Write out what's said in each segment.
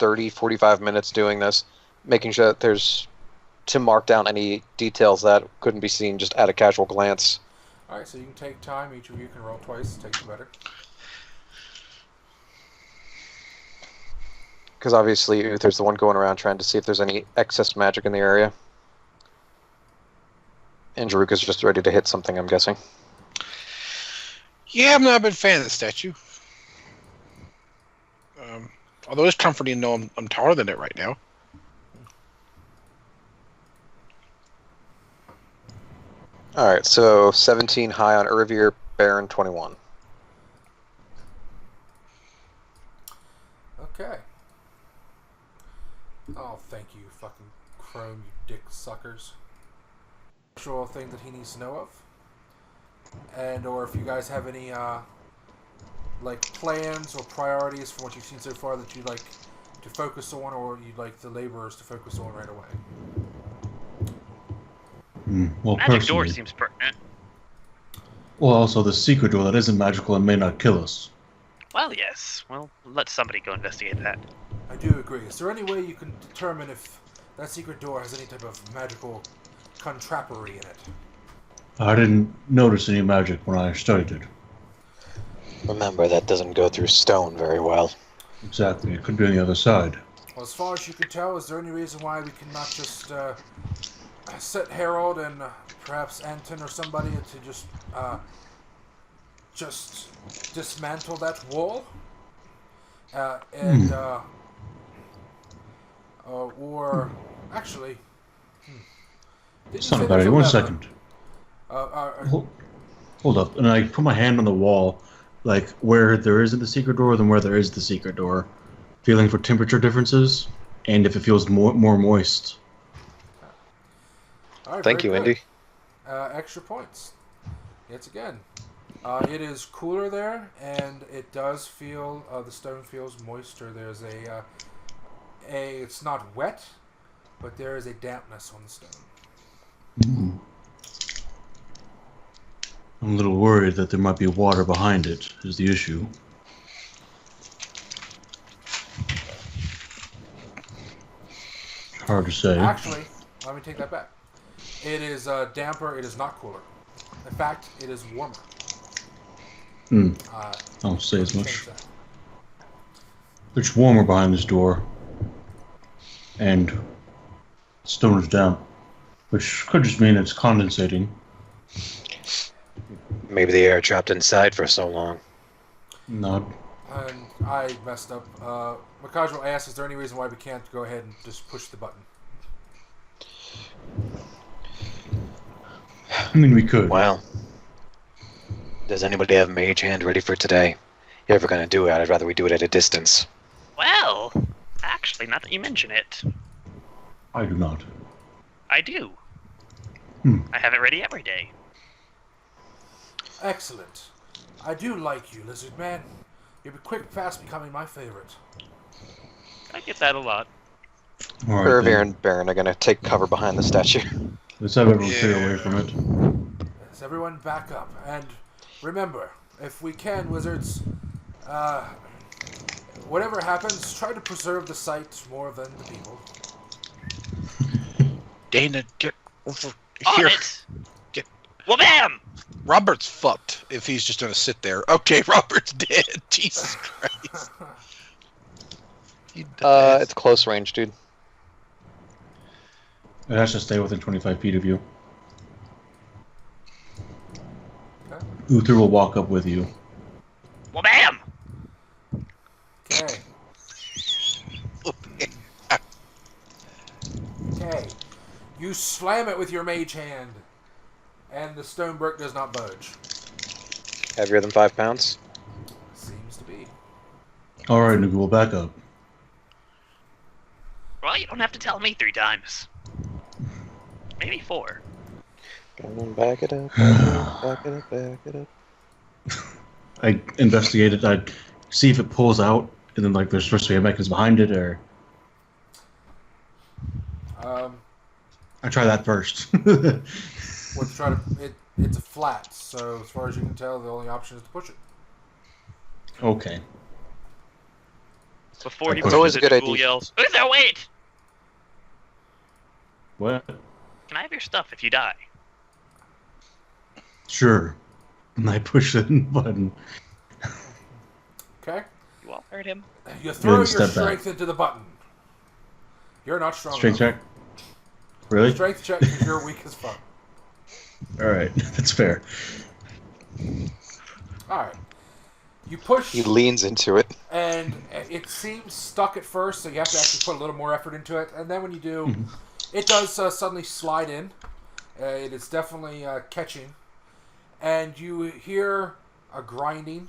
30, 45 minutes doing this, making sure that to mark down any details that couldn't be seen just at a casual glance. Alright, so you can take time. Each of you can roll twice. Take the better. Because obviously Uther's the one going around trying to see if there's any excess magic in the area. And Jerruk is just ready to hit something, I'm guessing. Yeah, I'm not a big fan of the statue. Although it's comforting to know I'm taller than it right now. Alright, so 17 high on Urvir, Baron 21. Okay. Oh, thank you, fucking Chrome, you dick suckers. Actual thing that he needs to know of. And or if you guys have any like plans or priorities for what you've seen so far that you'd like to focus on, or you'd like the laborers to focus on right away. Well, Magic door seems pertinent. Well, also the secret door that isn't magical and may not kill us. Well, yes. Well, let somebody go investigate that. I do agree. Is there any way you can determine if that secret door has any type of magical contrappery in it? I didn't notice any magic when I studied it. Remember, that doesn't go through stone very well. Exactly. It could be on the other side. Well, as far as you can tell, is there any reason why we cannot just set Harold and perhaps Anton or somebody to just dismantle that wall? Or actually, It's not a bad idea. 1 second. Hold up. And I put my hand on the wall, like where there isn't the secret door than where there is the secret door, feeling for temperature differences and if it feels more moist. Right, Thank you, Indy. Extra points. Yet again. It is cooler there, and it does feel, the stone feels moister. There's it's not wet, but there is a dampness on the stone. I'm a little worried that there might be water behind it, is the issue. Hard to say. Actually, let me take that back. It is damper, it is not cooler. In fact, it is warmer. I don't say as much. It's warmer behind this door. And stone is damp, which could just mean it's condensating. Maybe the air trapped inside for so long. Not. And I messed up. Makajro asked, is there any reason why we can't go ahead and just push the button? I mean, we could. Well, does anybody have Mage Hand ready for today? If you're ever going to do it, I'd rather we do it at a distance. Well, actually, not that you mention it. I do not. I do. I have it ready every day. Excellent. I do like you, Lizard Man. You're quick fast becoming my favorite. I get that a lot. Right, Urvir and Baron are going to take cover behind the statue. Let's have everyone clear away from it. Yes, everyone back up. And remember, if we can, wizards, whatever happens, try to preserve the site more than the people. Dana, get over On here. it! Get. Well, bam! Robert's fucked if he's just gonna sit there. Okay, Robert's dead. Jesus Christ. It's close range, dude. It has to stay within 25 feet of you. Okay. Uther will walk up with you. Well, bam! Okay. Okay. You slam it with your mage hand, and the stone brick does not budge. Heavier than 5 pounds? Seems to be. Alright, Nugu, we'll back up. Well, you don't have to tell me 3 times. Maybe 4. Back it up, back it up, back it up. I investigate it, I see if it pulls out, and then like there's supposed to be a mechanism behind it, or... I try that first. Let's try to. It's a flat, so as far as you can tell, the only option is to push it. Okay. Before he It's always pushes a it, good the ghoul idea. yells, Uther, wait! What? Can I have your stuff if you die? Sure. And I push the button. Okay. You all heard him. You throw your step strength back. into the button. You're not strong Strength enough. check? Really? Strength check because you're weak as fuck. Alright, that's fair. Alright. You push, He leans into it. and it seems stuck at first, so you have to actually put a little more effort into it. And then when you do, it does suddenly slide in. It is definitely catching. And you hear a grinding.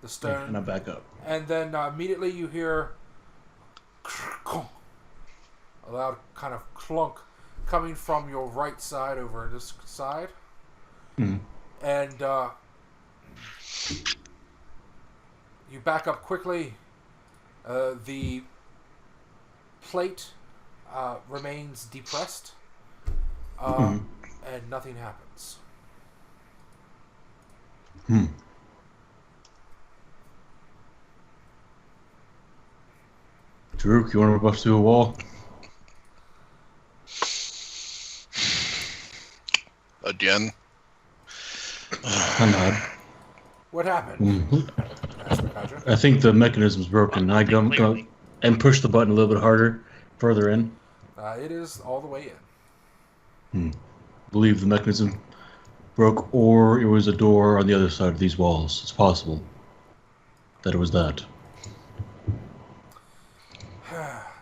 The stone. And I back up. And then immediately you hear a loud kind of clunk coming from your right side over this side. Mhm. And you back up quickly. The plate remains depressed. And nothing happens. Jerruk, you want to bust through a wall? Again? I nod. What happened? Asked Mikhaja. I think the mechanism's broken. I go Clearly. and push the button a little bit harder, further in. It is all the way in. Believe the mechanism broke, or it was a door on the other side of these walls. It's possible that it was that.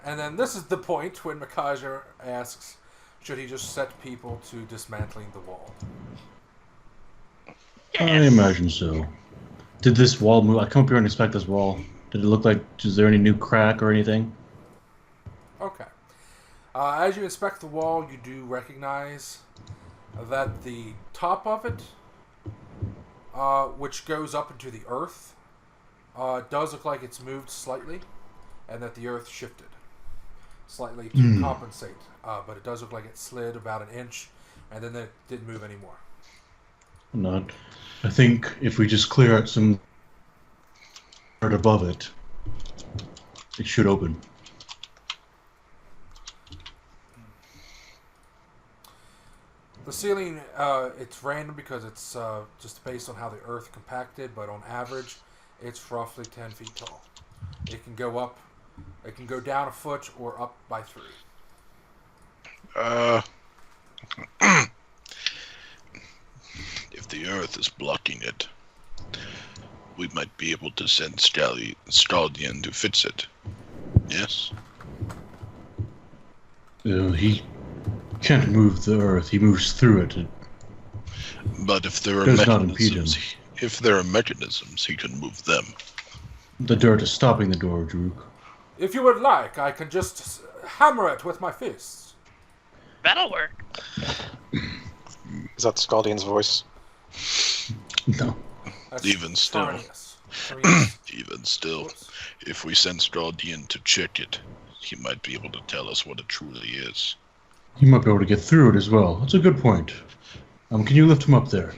And then this is the point when Mikhaja asks, should he just set people to dismantling the wall? I imagine so. Did this wall move? I come up here and inspect this wall. Did it look like, is there any new crack or anything? Okay. As you inspect the wall, you do recognize that the top of it, which goes up into the earth, does look like it's moved slightly, and that the earth shifted slightly to compensate. But it does look like it slid about an inch, and then it didn't move anymore. Not. I think if we just clear out some dirt above it, it should open. The ceiling, it's random because it's just based on how the earth compacted, but on average, it's roughly 10 feet tall. It can go up, it can go down a foot or up by 3. If the earth is blocking it, we might be able to send Stallion to fix it. Yes? He can't move the earth. He moves through it. It But if there are does not impede him. mechanisms, he can move them. The dirt is stopping the door, Jerruk. If you would like, I can just hammer it with my fists. That'll work. Is that the Scaldian's voice? No. That's Even still. Tarnius. Even still, Whoops. if we send Stallion to check it, he might be able to tell us what it truly is. He might be able to get through it as well. That's a good point. Can you lift him up there?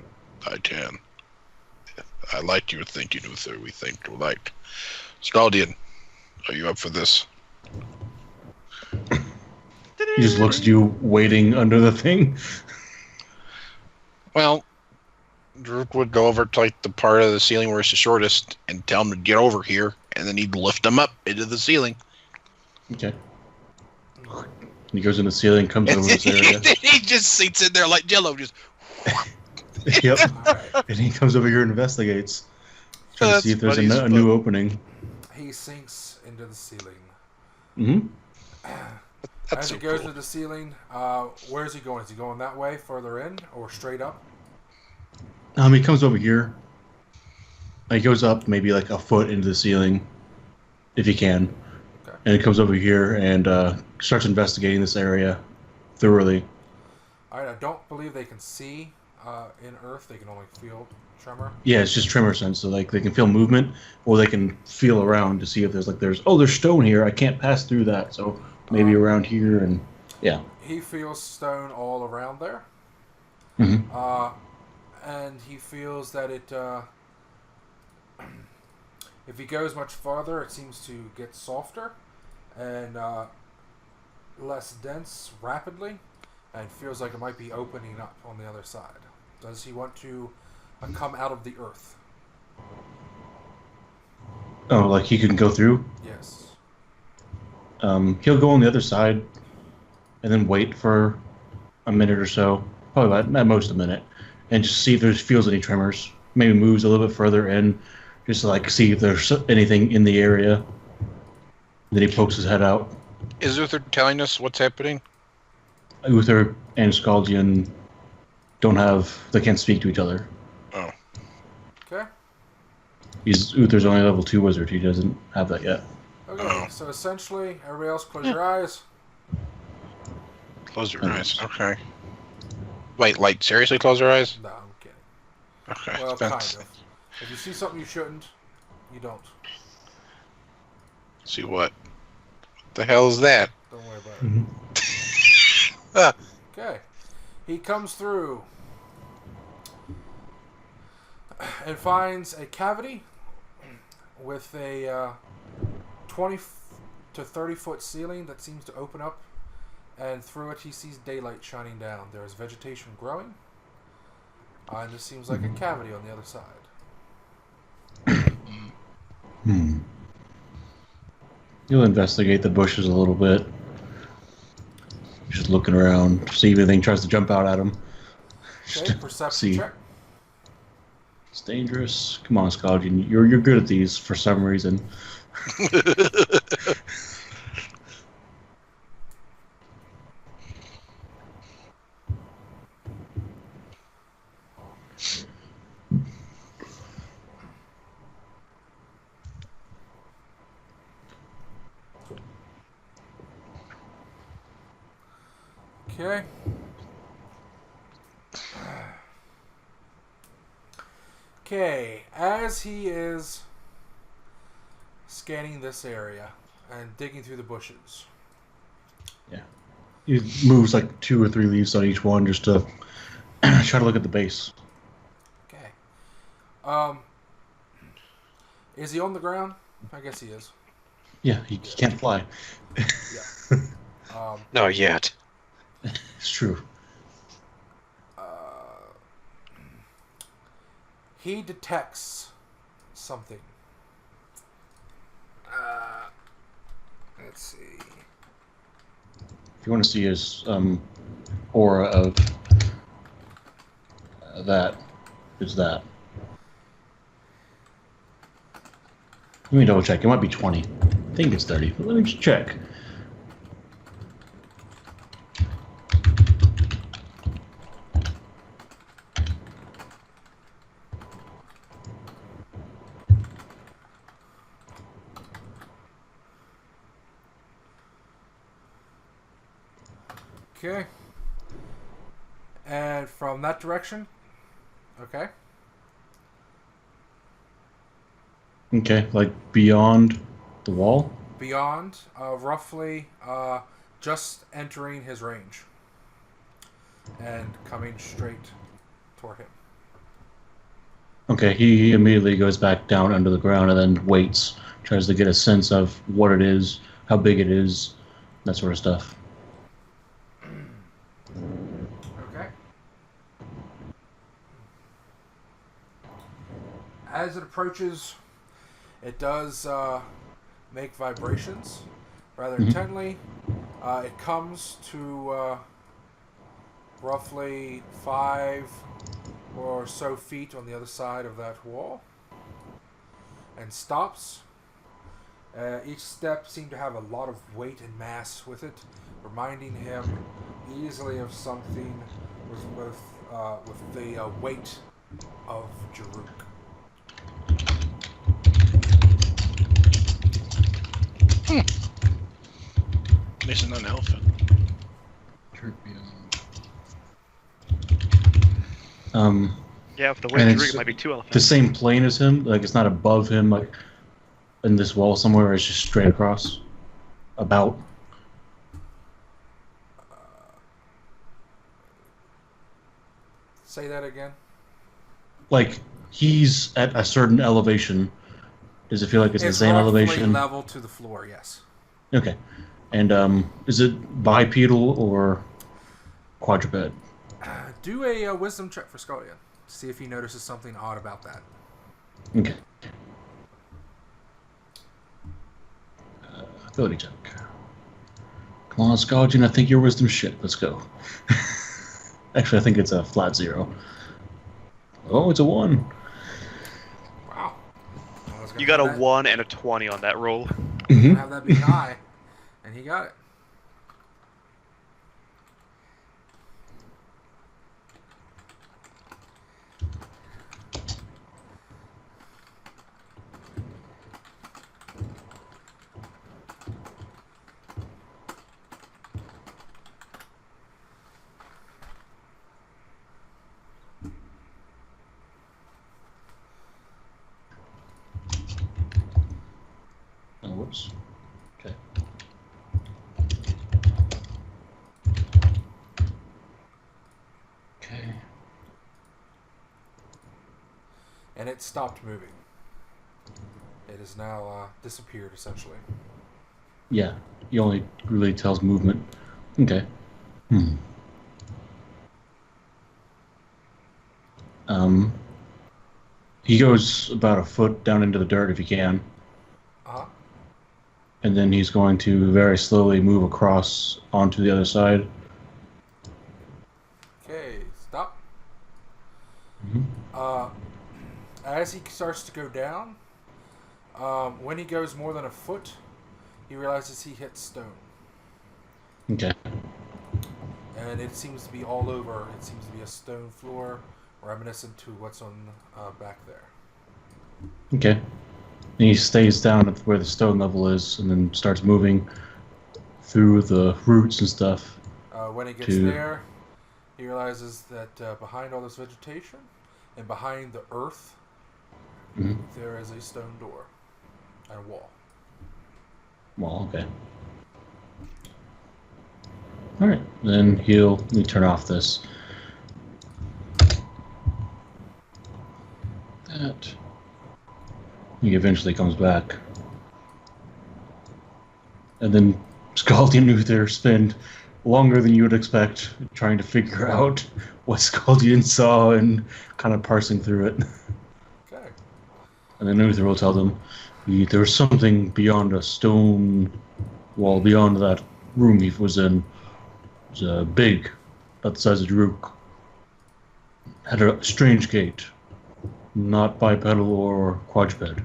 I can. I like your thinking, Uther. We think alike. Stallion, are you up for this? He just looks at you waiting under the thing. Well, Jerruk would go over to like the part of the ceiling where it's the shortest and tell him to get over here, and then he'd lift him up into the ceiling. Okay. He goes in the ceiling, comes over this area. He just sits in there like Jello, just. Yep. Alright. And he comes over here and investigates. Trying to That's see if there's funny as a new opening. He sinks into the ceiling. Mm-hmm. That's As so he goes cool. to the ceiling, where is he going? Is he going that way, further in, or straight up? He comes over here. He goes up maybe like a foot into the ceiling, if he can. Okay. And he comes over here and starts investigating this area thoroughly. Alright, I don't believe they can see in Earth. They can only feel tremor. Yeah, it's just tremor sense, so like they can feel movement, or they can feel around to see if there's stone here. I can't pass through that, so maybe around here, and yeah. He feels stone all around there. Mm-hmm. And he feels that If he goes much farther, it seems to get softer and less dense rapidly, and feels like it might be opening up on the other side. Does he want to come out of the earth? Oh, like he can go through? Yes. He'll go on the other side and then wait for a minute or so, probably about, at most a minute, and just see if there feels any tremors. Maybe moves a little bit further in, just to like see if there's anything in the area. Then he pokes his head out. Is Uther telling us what's happening? Uther and Skaldian they can't speak to each other. Oh. Okay. Uther's only level 2 wizard. He doesn't have that yet. Okay, so essentially, everybody else close your eyes. Close your eyes. Okay. Wait, like, seriously close your eyes? No, I'm kidding. Okay. Well, kind of. If you see something you shouldn't, you don't. See what? What the hell is that? Don't worry about Mm-hmm. it. Okay. He comes through and finds a cavity with a 20 to 30 foot ceiling that seems to open up, and through it he sees daylight shining down. There is vegetation growing, and this seems like a cavity on the other side. He'll investigate the bushes a little bit. Just looking around, see if anything tries to jump out at him. Okay, perception check. It's dangerous. Come on, Skaldian. You're good at these for some reason. Okay. Okay, as he is scanning this area and digging through the bushes. Yeah. He moves like 2 or 3 leaves on each one just to try to look at the base. Okay. Is he on the ground? I guess he is. Yeah, he can't fly. Yeah. Not yet. It's true. He detects something. Let's see. If you want to see his aura of that, it's that. Let me double check. It might be 20. I think it's 30, but let me just check. Okay. And from that direction. Okay. Okay, like beyond the wall? Beyond, roughly, just entering his range. And coming straight toward him. Okay, he immediately goes back down under the ground and then waits. Tries to get a sense of what it is, how big it is, that sort of stuff. Okay. As it approaches, it does make vibrations rather intently. It comes to roughly 5 or so feet on the other side of that wall and stops. Each step seemed to have a lot of weight and mass with it, reminding him easily of something with the weight of Jerruk. This is not an elephant. Yeah, with the way And Jerruk, it's it might be 2 the elephants. same plane as him, like it's not above him, like in this wall somewhere, it's just straight across. About. Say that again. Like he's at a certain elevation Does it feel like it's the It's same roughly elevation? level to the floor, yes. Okay. And is it bipedal or quadruped? Do a wisdom check for Scullion. See if he notices something odd about that. Okay. Ability check. Come on, Scourgeon, I think your wisdom's shit. Let's go. Actually, I think it's a flat 0. Oh, it's a 1. Wow. You got a 1 and a 20 on that roll. Mm-hmm. Have that be high, and he got it. Oh, whoops. Okay. Okay. And it stopped moving. It is now disappeared, essentially. Yeah, he only really tells movement. Okay. He goes about a foot down into the dirt if he can. Uh-huh. And then he's going to very slowly move across onto the other side. Okay, stop. Mm-hmm. As he starts to go down, when he goes more than a foot, he realizes he hits stone. Okay. And it seems to be all over. It seems to be a stone floor, reminiscent to what's on back there. Okay. And he stays down at where the stone level is and then starts moving through the roots and stuff. When he gets there, he realizes that behind all this vegetation and behind the earth, there is a stone door and a wall. Well, okay. Alright, then let me turn off this. That. He eventually comes back. And then Scaldi and Uther spend longer than you would expect trying to figure out what Scaldian saw and kind of parsing through it. Okay. And then Uther will tell them there was something beyond a stone wall, beyond that room he was in. It was big, about the size of Jerruk. Had a strange gate, not bipedal or quadruped.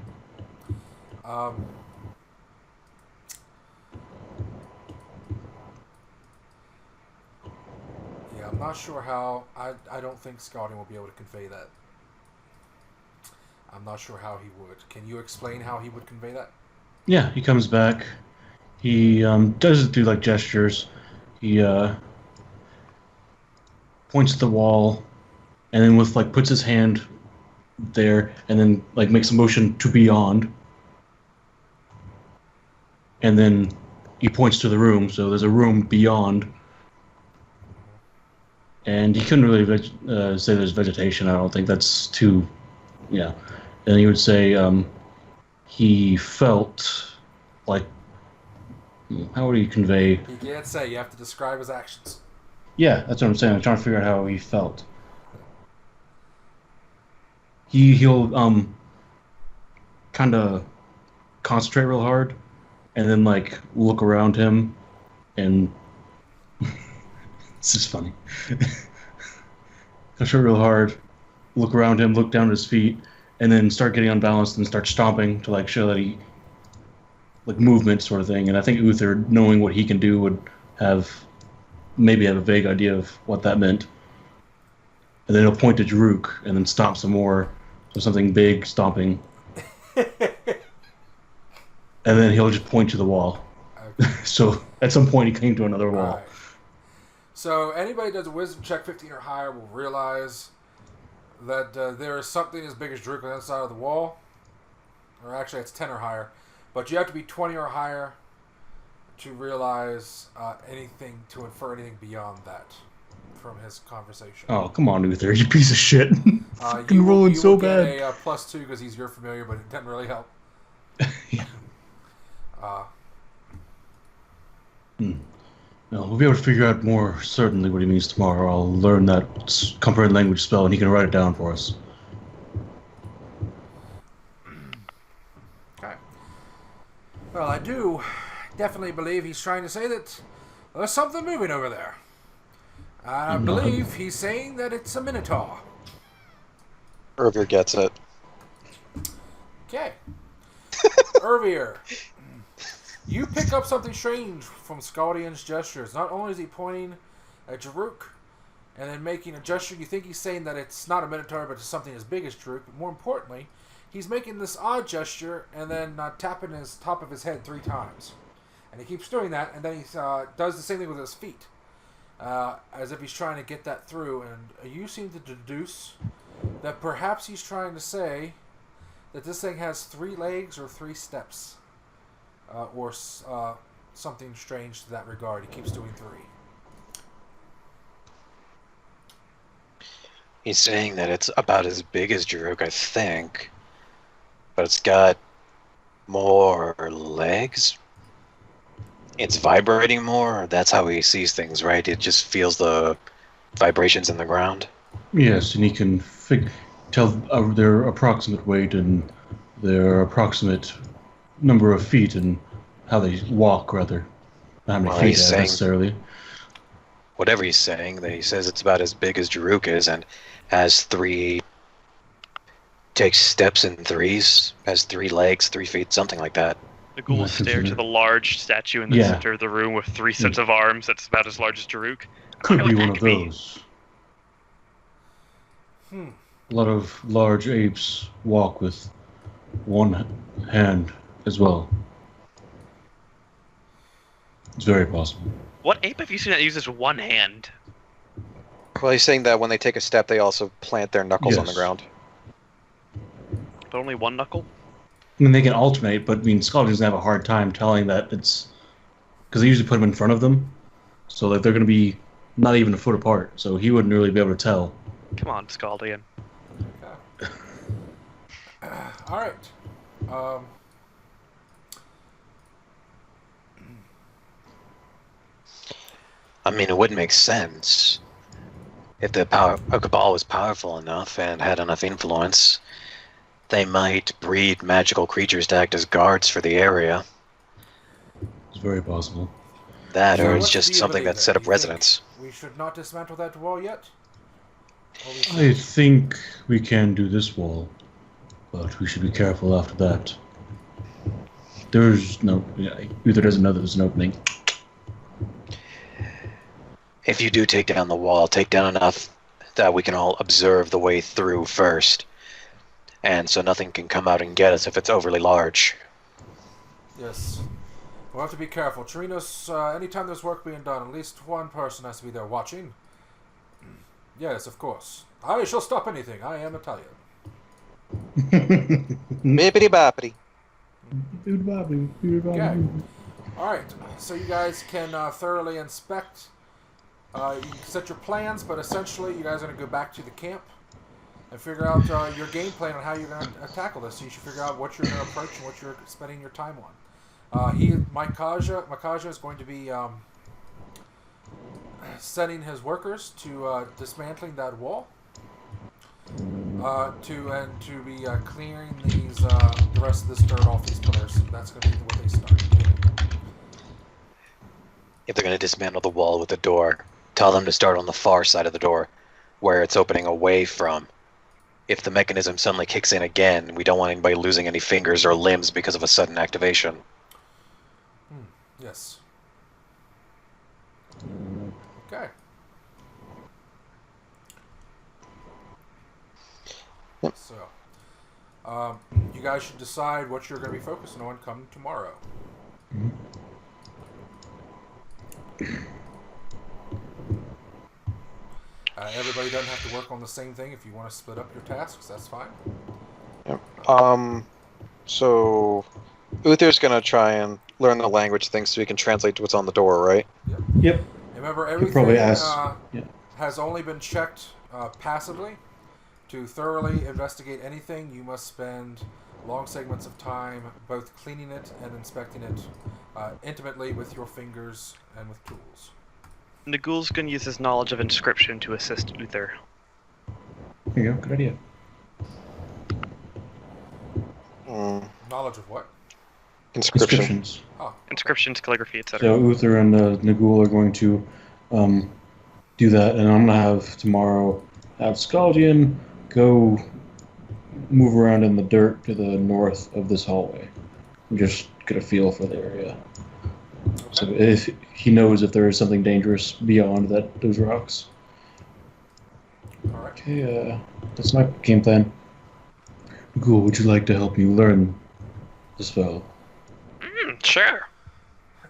Yeah, I'm not sure how. I don't think Scotty will be able to convey that. I'm not sure how he would. Can you explain how he would convey that? Yeah, he comes back. He does do like gestures. He points at the wall, and then puts his hand there, and then makes a motion to beyond. And then he points to the room, so there's a room beyond. And he couldn't really say there's vegetation. I don't think that's too, yeah. And he would say he felt like, how would he convey? He can't say. You have to describe his actions. Yeah, that's what I'm saying. I'm trying to figure out how he felt. He'll kind of concentrate real hard, and then look around him, and this is funny. Concentrate real hard, look around him, look down at his feet, and then start getting unbalanced and start stomping to show that he movement sort of thing. And I think Uther, knowing what he can do, would maybe have a vague idea of what that meant. And then he'll point to Jerruk and then stomp some more. So something big stomping. And then he'll just point to the wall. Okay. So at some point he came to another wall. Right. So anybody who does a wisdom check 15 or higher will realize that there is something as big as Jerruk on the inside of the wall. Or actually it's 10 or higher. But you have to be 20 or higher to realize anything, to infer anything beyond that from his conversation. Oh, come on, Uther, you piece of shit. Fucking rolling so bad. You will get a +2 because he's your familiar, but it doesn't really help. No, we'll be able to figure out more certainly what he means tomorrow. I'll learn that comprehend language spell, and he can write it down for us. Okay. Well, I do definitely believe he's trying to say that there's something moving over there. I believe he's saying that it's a minotaur. Urvir gets it. Okay. Urvir, you pick up something strange from Scaldian's gestures. Not only is he pointing at Jerruk and then making a gesture, you think he's saying that it's not a minotaur, but it's something as big as Jerruk. But more importantly, he's making this odd gesture and then tapping his top of his head 3 times. And he keeps doing that, and then he does the same thing with his feet. As if he's trying to get that through. And you seem to deduce that perhaps he's trying to say that this thing has 3 legs or 3 steps. Or something strange to that regard. He keeps doing 3. He's saying that it's about as big as Jerruk, I think. But it's got more legs? It's vibrating more? That's how he sees things, right? It just feels the vibrations in the ground? Yes, and he can tell their approximate weight and their approximate number of feet and how they walk, rather. Not how many feet he's saying, necessarily. Whatever he's saying, that he says it's about as big as Jerruk is and has 3... takes steps in 3s, has 3 legs, 3 feet, something like that. The ghouls stare to the large statue in the center of the room with 3 sets of arms that's about as large as Jerruk. Could be one of those. A lot of large apes walk with 1 hand as well. It's very possible. What ape have you seen that uses 1 hand? Well, he's saying that when they take a step, they also plant their knuckles on the Yes. ground. But only 1 knuckle? I mean, they can alternate, but I mean, Scott doesn't have a hard time telling that it's... Because they usually put them in front of them, so that they're going to be not even a foot apart, so he wouldn't really be able to tell. Come on, Scaldian. Alright. I mean, it would make sense. If the Cabal was powerful enough and had enough influence, they might breed magical creatures to act as guards for the area. It's very possible. That, So or what's it's just the something ability that set then? up You residence. think we should not dismantle that wall yet? I think we can do this wall, but we should be careful after that. There's no... Uther doesn't know there's an opening. If you do take down the wall, take down enough that we can all observe the way through first. And so nothing can come out and get us if it's overly large. Yes. We'll have to be careful. Trinos, anytime there's work being done, at least 1 person has to be there watching. Yes, of course. I shall stop anything. I am Italian. Bippity boppity. Okay. Alright, so you guys can thoroughly inspect. You can set your plans, but essentially you guys are going to go back to the camp and figure out your game plan on how you're going to tackle this. So you should figure out what you're going to approach and what you're spending your time on. Makaja is going to be sending his workers to dismantling that wall, to be clearing these the rest of this dirt off these pillars. That's going to be what they start doing. If they're going to dismantle the wall with the door, tell them to start on the far side of the door, where it's opening away from. If the mechanism suddenly kicks in again, we don't want anybody losing any fingers or limbs because of a sudden activation. Yes. Okay. Yep. So, you guys should decide what you're going to be focusing on come tomorrow. Everybody doesn't have to work on the same thing. If you want to split up your tasks, that's fine. Yep. So Uther's gonna try and learn the language thing so he can translate what's on the door, right? Yep. Remember, Could everything probably ask. has only been checked passively. To thoroughly investigate anything, you must spend long segments of time, both cleaning it and inspecting it intimately with your fingers and with tools. Nagul's going to use his knowledge of inscription to assist Uther. There you go. Good idea. Knowledge of what? Inscriptions. Oh. Inscriptions, calligraphy, etc. So Uther and Nagul are going to do that, and I'm going to have tomorrow have Skaldian go move around in the dirt to the north of this hallway. And just get a feel for the area. Okay. So if he knows if there is something dangerous beyond those rocks. All right. Okay, that's my game plan. Nagul, would you like to help me learn the spell? Sure.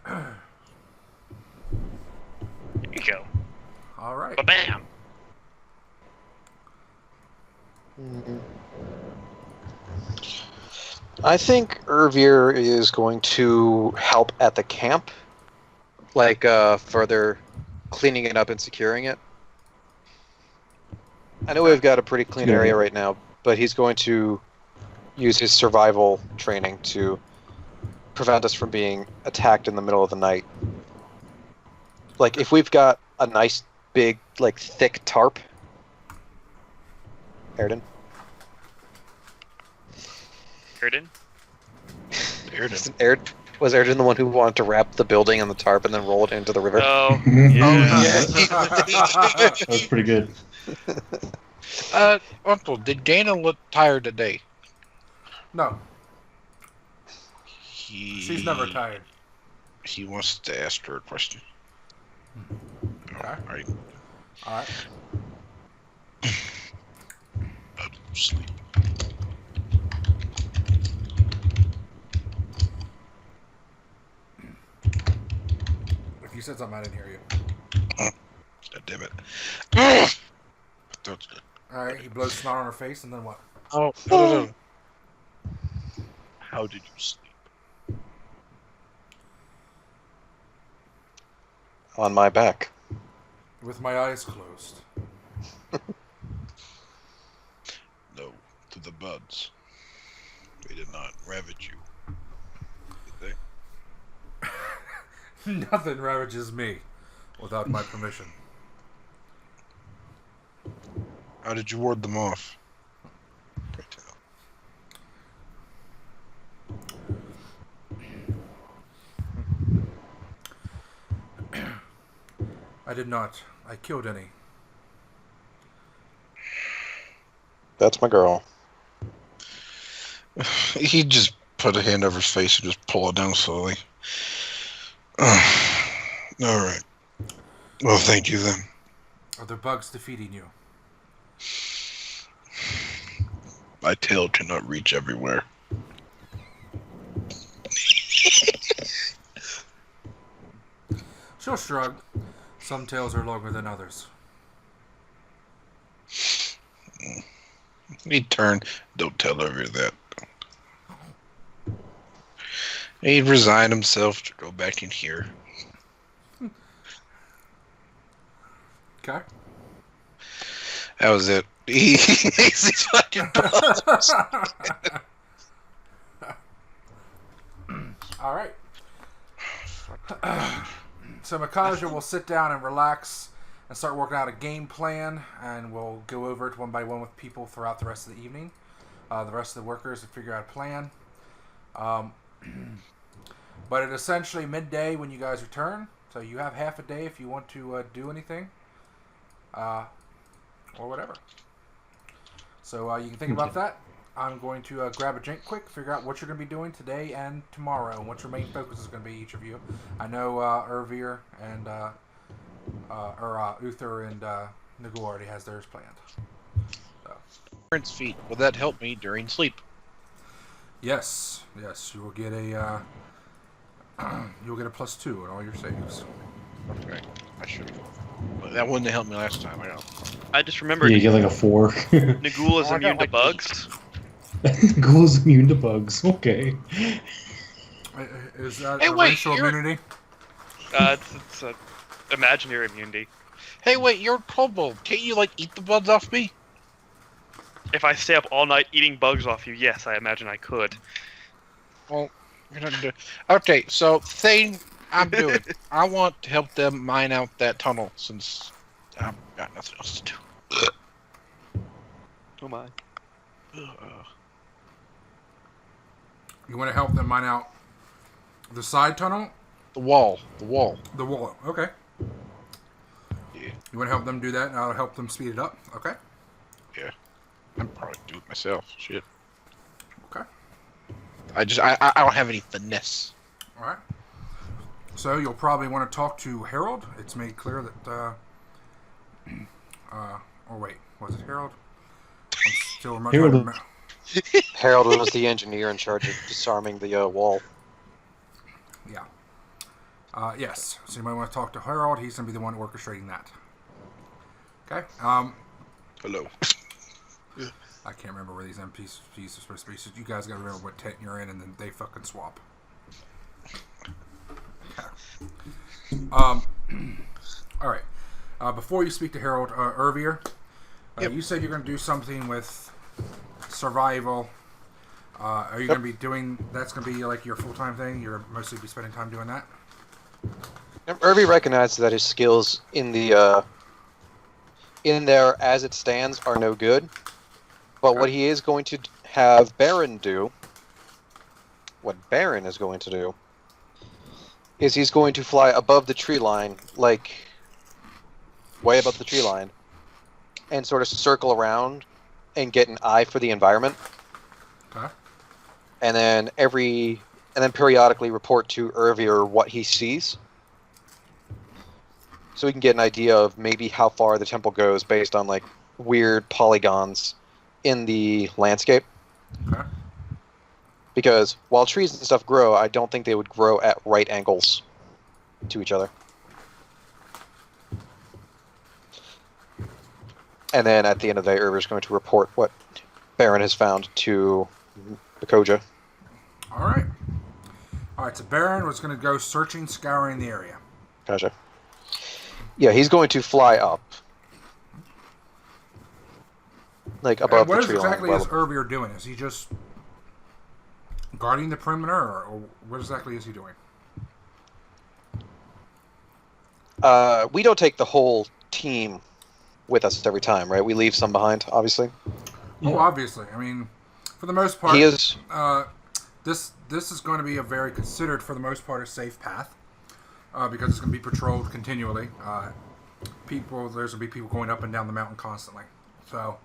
Here you go. All right. Ba-bam! I think Urvir is going to help at the camp, like further cleaning it up and securing it. I know we've got a pretty clean area right now, but he's going to use his survival training to prevent us from being attacked in the middle of the night. Like, if we've got a nice, big, like, thick tarp... Airden? Airden? Was Airden the one who wanted to wrap the building in the tarp and then roll it into the river? Oh, Yeah. That was pretty good. Uncle, did Dana look tired today? No, He... she's never tired. He wants to ask her a question. Okay. All right. All right. Sleep. If you said something, I didn't hear you. God damn it. That's good. All right. He blows snot on her face, and then what? Oh, no. How did you sleep? On my back. With my eyes closed. No, to the buds. They did not ravage you. Did they? Nothing ravages me without my permission. How did you ward them off? Pray tell. I did not. I killed any. That's my girl. He just put a hand over his face and just pull it down slowly. Alright. Well, thank you then. Are there bugs defeating you? My tail cannot reach everywhere. She'll shrug. Some tails are longer than others. He'd turn. Don't tell her that. He'd resign himself to go back in here. Okay. That was it. He's fucking bugs. All right. So Makaja will sit down and relax and start working out a game plan, and we'll go over it one by one with people throughout the rest of the evening. The rest of the workers will figure out a plan. But it's essentially midday when you guys return, so you have half a day if you want to do anything, or whatever. So you can think about that. I'm going to grab a drink quick, figure out what you're going to be doing today and tomorrow, and what your main focus is going to be, each of you. I know Urvir and Uther and Nagul already has theirs planned. So. Prince feet. Will that help me during sleep? Yes, you will get a you'll get a +2 on all your saves. Okay, I should. But that wouldn't have helped me last time. I know. I just remembered Yeah, you get like a 4. Nagul is Oh, I got immune to like bugs. Nagul's immune to bugs. Okay. Is that Hey, a wait, racial you're- immunity? It's a imaginary immunity. Hey, wait, you're a kobold. Can't you, like, eat the buds off me? If I stay up all night eating bugs off you, yes, I imagine I could. Well, you're not doing. Okay, so thing I'm doing, I want to help them mine out that tunnel since I've got nothing else to do. Oh my. You want to help them mine out the side tunnel? The wall. The wall. Okay. Yeah. You want to help them do that, and I'll help them speed it up? Okay. Yeah. I'm probably do it myself. Shit. Okay. I don't have any finesse. All right. So you'll probably want to talk to Harold. It's made clear that. Or wait, was it Harold? I'm still remembering. Harold was the engineer in charge of disarming the wall. Yeah. Yes. So you might want to talk to Harold. He's going to be the one orchestrating that. Okay. Hello. I can't remember where these NPCs are supposed to be. So you guys got to remember what tent you're in, and then they fucking swap. Okay. All right. Before you speak to Harold, Urvir, Yep. You said you're going to do something with survival. Are you going to be doing? That's going to be like your full-time thing. You're mostly be spending time doing that. Urvir recognizes that his skills in the in there as it stands are no good, but what he is going to have Baron do, what Baron is going to do, is he's going to fly above the tree line, like way above the tree line, and sort of circle around and get an eye for the environment. Okay. And then periodically report to Urvir what he sees, so we can get an idea of maybe how far the temple goes based on like weird polygons in the landscape. Okay. Because while trees and stuff grow, I don't think they would grow at right angles to each other. And then at the end of the day, Urvir is going to report what Baron has found to Bakoja. All right. All right. So Baron was going to go searching, scouring the area. Gotcha. Yeah, he's going to fly up. Like above the tree line. What exactly is Urvir doing? Is he just guarding the perimeter, or what exactly is he doing? We don't take the whole team with us every time, right? We leave some behind, obviously. Yeah. Oh, obviously. I mean, for the most part, he is. This is going to be a very considered, for the most part, a safe path because it's going to be patrolled continually. There's going to be people going up and down the mountain constantly. So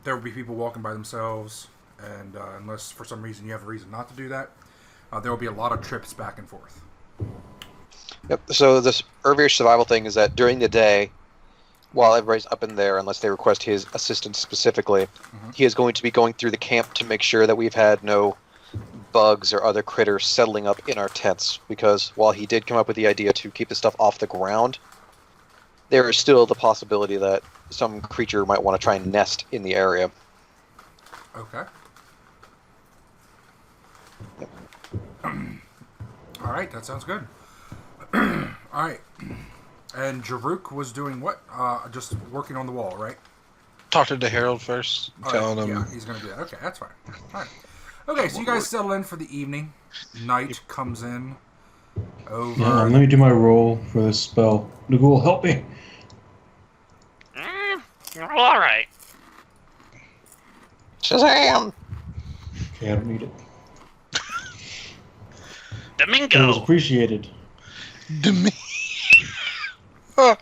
there will be people walking by themselves, and unless for some reason you have a reason not to do that, there will be a lot of trips back and forth. Yep. So this Urvir survival thing is that during the day, while everybody's up in there, unless they request his assistance specifically, he is going to be going through the camp to make sure that we've had no bugs or other critters settling up in our tents. Because while he did come up with the idea to keep the stuff off the ground, there is still the possibility that some creature might want to try and nest in the area. Okay. Yep. All right, that sounds good. All right. And Jerruk was doing what? Just working on the wall, right? Talking to Harold first, telling him. Yeah, he's going to do that. Okay, that's fine. All right. Okay, so you guys settle in for the evening. Night comes in. Over. Yeah, let me do my roll for this spell. Nagul, help me. All right. Shazam! Okay, I don't need it. Domingo. It was appreciated. Huh.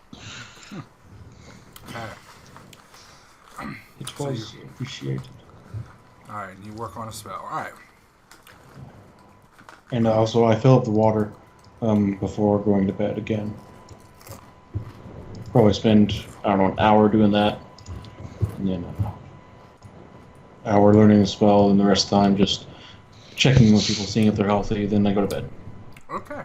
It was appreciated. Alright, and you work on a spell. Alright. And also, I fill up the water before going to bed again. Probably spend, I don't know, an hour doing that. And then an hour learning the spell, and the rest of the time just checking with people, seeing if they're healthy, then I go to bed. Okay.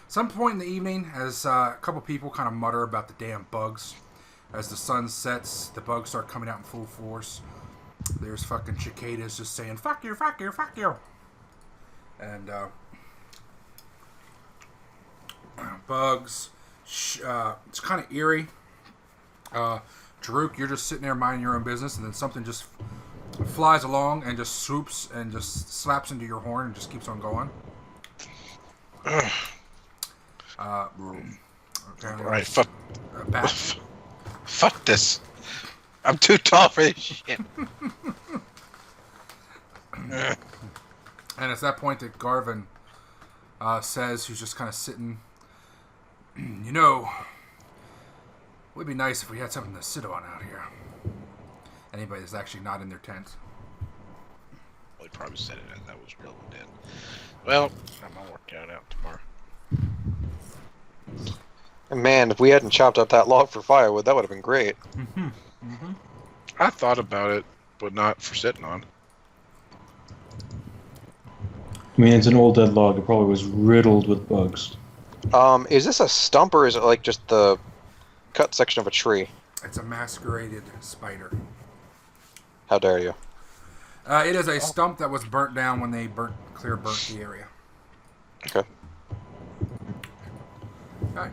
Some point in the evening, as a couple people kind of mutter about the damn bugs, as the sun sets, the bugs start coming out in full force. There's fucking cicadas just saying, fuck you, fuck you, fuck you. And bugs. It's kind of eerie. Jerruk, you're just sitting there minding your own business, and then something just flies along and just swoops and just slaps into your horn and just keeps on going. All right, fuck. Fuck this. I'm too tall for this shit. And it's that point that Garvin says, who's just kind of sitting, you know, it would be nice if we had something to sit on out here. Anybody that's actually not in their tent. Well, he probably said it as that was real dead. Well, I'm gonna work that out tomorrow. Man, if we hadn't chopped up that log for firewood, that would have been great. I thought about it, but not for sitting on. I mean, it's an old dead log. It probably was riddled with bugs. Is this a stump or is it like just the cut section of a tree? It's a masqueraded spider. How dare you? It is a stump that was burnt down when they burnt the area. Okay. Alright.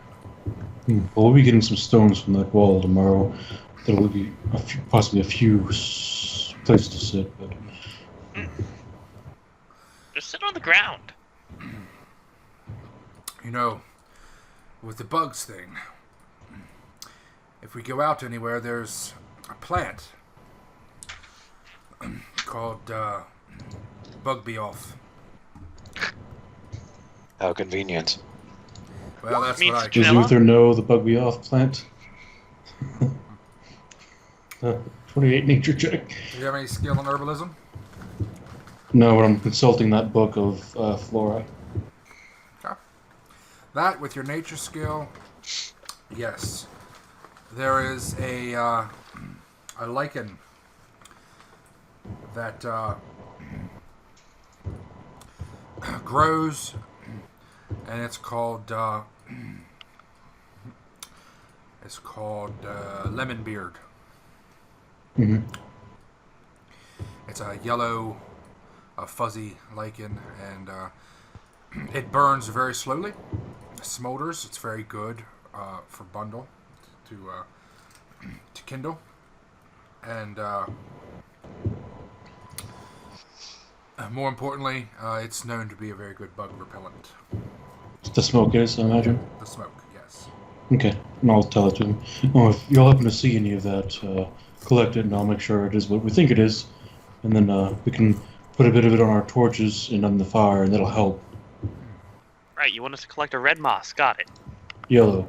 Well, we'll be getting some stones from that wall tomorrow. There will be possibly a few places to sit, but... Just sit on the ground. You know, with the bugs thing, if we go out anywhere, there's a plant called Bug-Be-Off. How convenient. Well, that's Means what I... Does Vanilla? Uther know the Bug-Be-Off plant? 28 nature check. Do you have any skill in herbalism? No, but I'm consulting that book of flora. Okay. That, with your nature skill, yes. There is a lichen that grows, and it's called lemon beard. Mm-hmm. It's a yellow, fuzzy lichen, and it burns very slowly. It smolders. It's very good for bundle to kindle, and more importantly, it's known to be a very good bug repellent. The smoke is, I imagine. The smoke, yes. Okay, and I'll tell it to him. Oh, if you'll happen to see any of that, collect it, and I'll make sure it is what we think it is. And then we can put a bit of it on our torches and on the fire, and that'll help. Right, you want us to collect a red moss. Got it. Yellow.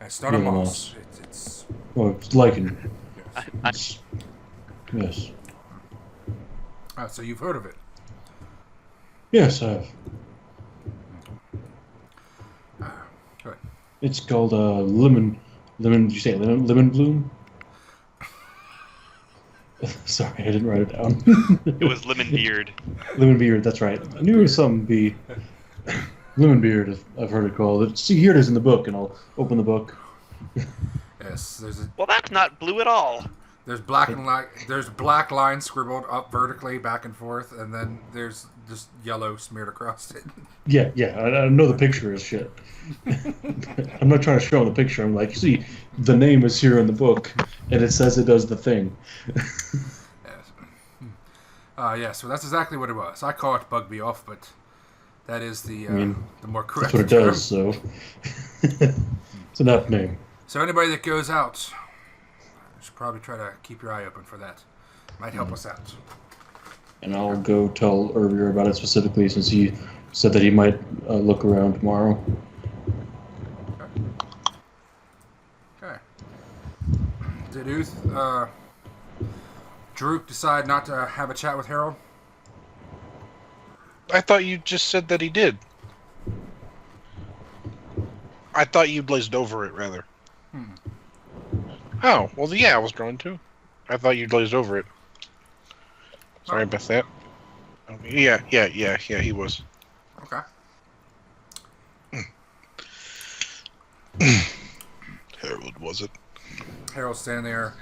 It's not a Yellow moss. It's Oh, it's lichen. yes. Yes. So you've heard of it. Yes, I have. Good. It's called lemon. Did you say lemon bloom? Sorry, I didn't write it down. It was lemon beard. Lemon beard, that's right. I knew it was something be lemon beard. I've heard it called. See, here it is in the book, and I'll open the book. Yes, Well, that's not blue at all. there's black lines scribbled up vertically back and forth, and then there's just yellow smeared across it. Yeah, I know the picture is shit. I'm not trying to show him the picture. I'm like, see, the name is here in the book, and it says it does the thing. Yes. So that's exactly what it was. I call it Bug-Be-Off, but that is the more correct That's what it term. does, so... it's an apt name. So anybody that goes out, you should probably try to keep your eye open for that. Might help us out. And I'll go tell Urvir about it specifically, since he said that he might look around tomorrow. Okay. Did Jerruk decide not to have a chat with Harold? I thought you just said that he did. I thought you glazed over it, rather. Oh, well, yeah, I was going to. I thought you glazed over it. Sorry about that. Yeah, he was. Okay. Harold, was it? Harold's standing there,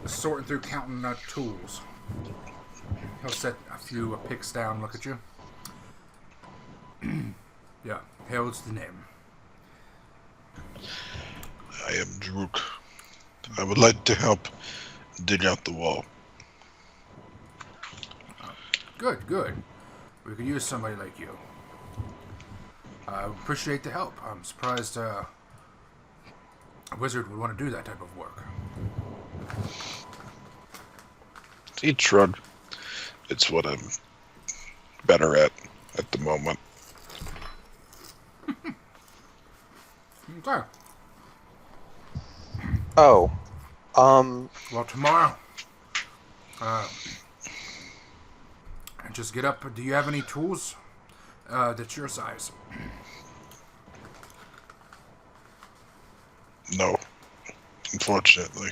sorting through counting tools. He'll set a few picks down and look at you. Yeah, hail's the name. I am Jerruk. I would like to help dig out the wall. Good, good. We could use somebody like you. I appreciate the help. I'm surprised a wizard would want to do that type of work. He shrugged. It's what I'm better at the moment. Okay. Oh, Well, tomorrow. Just get up. Do you have any tools that's your size? No, unfortunately.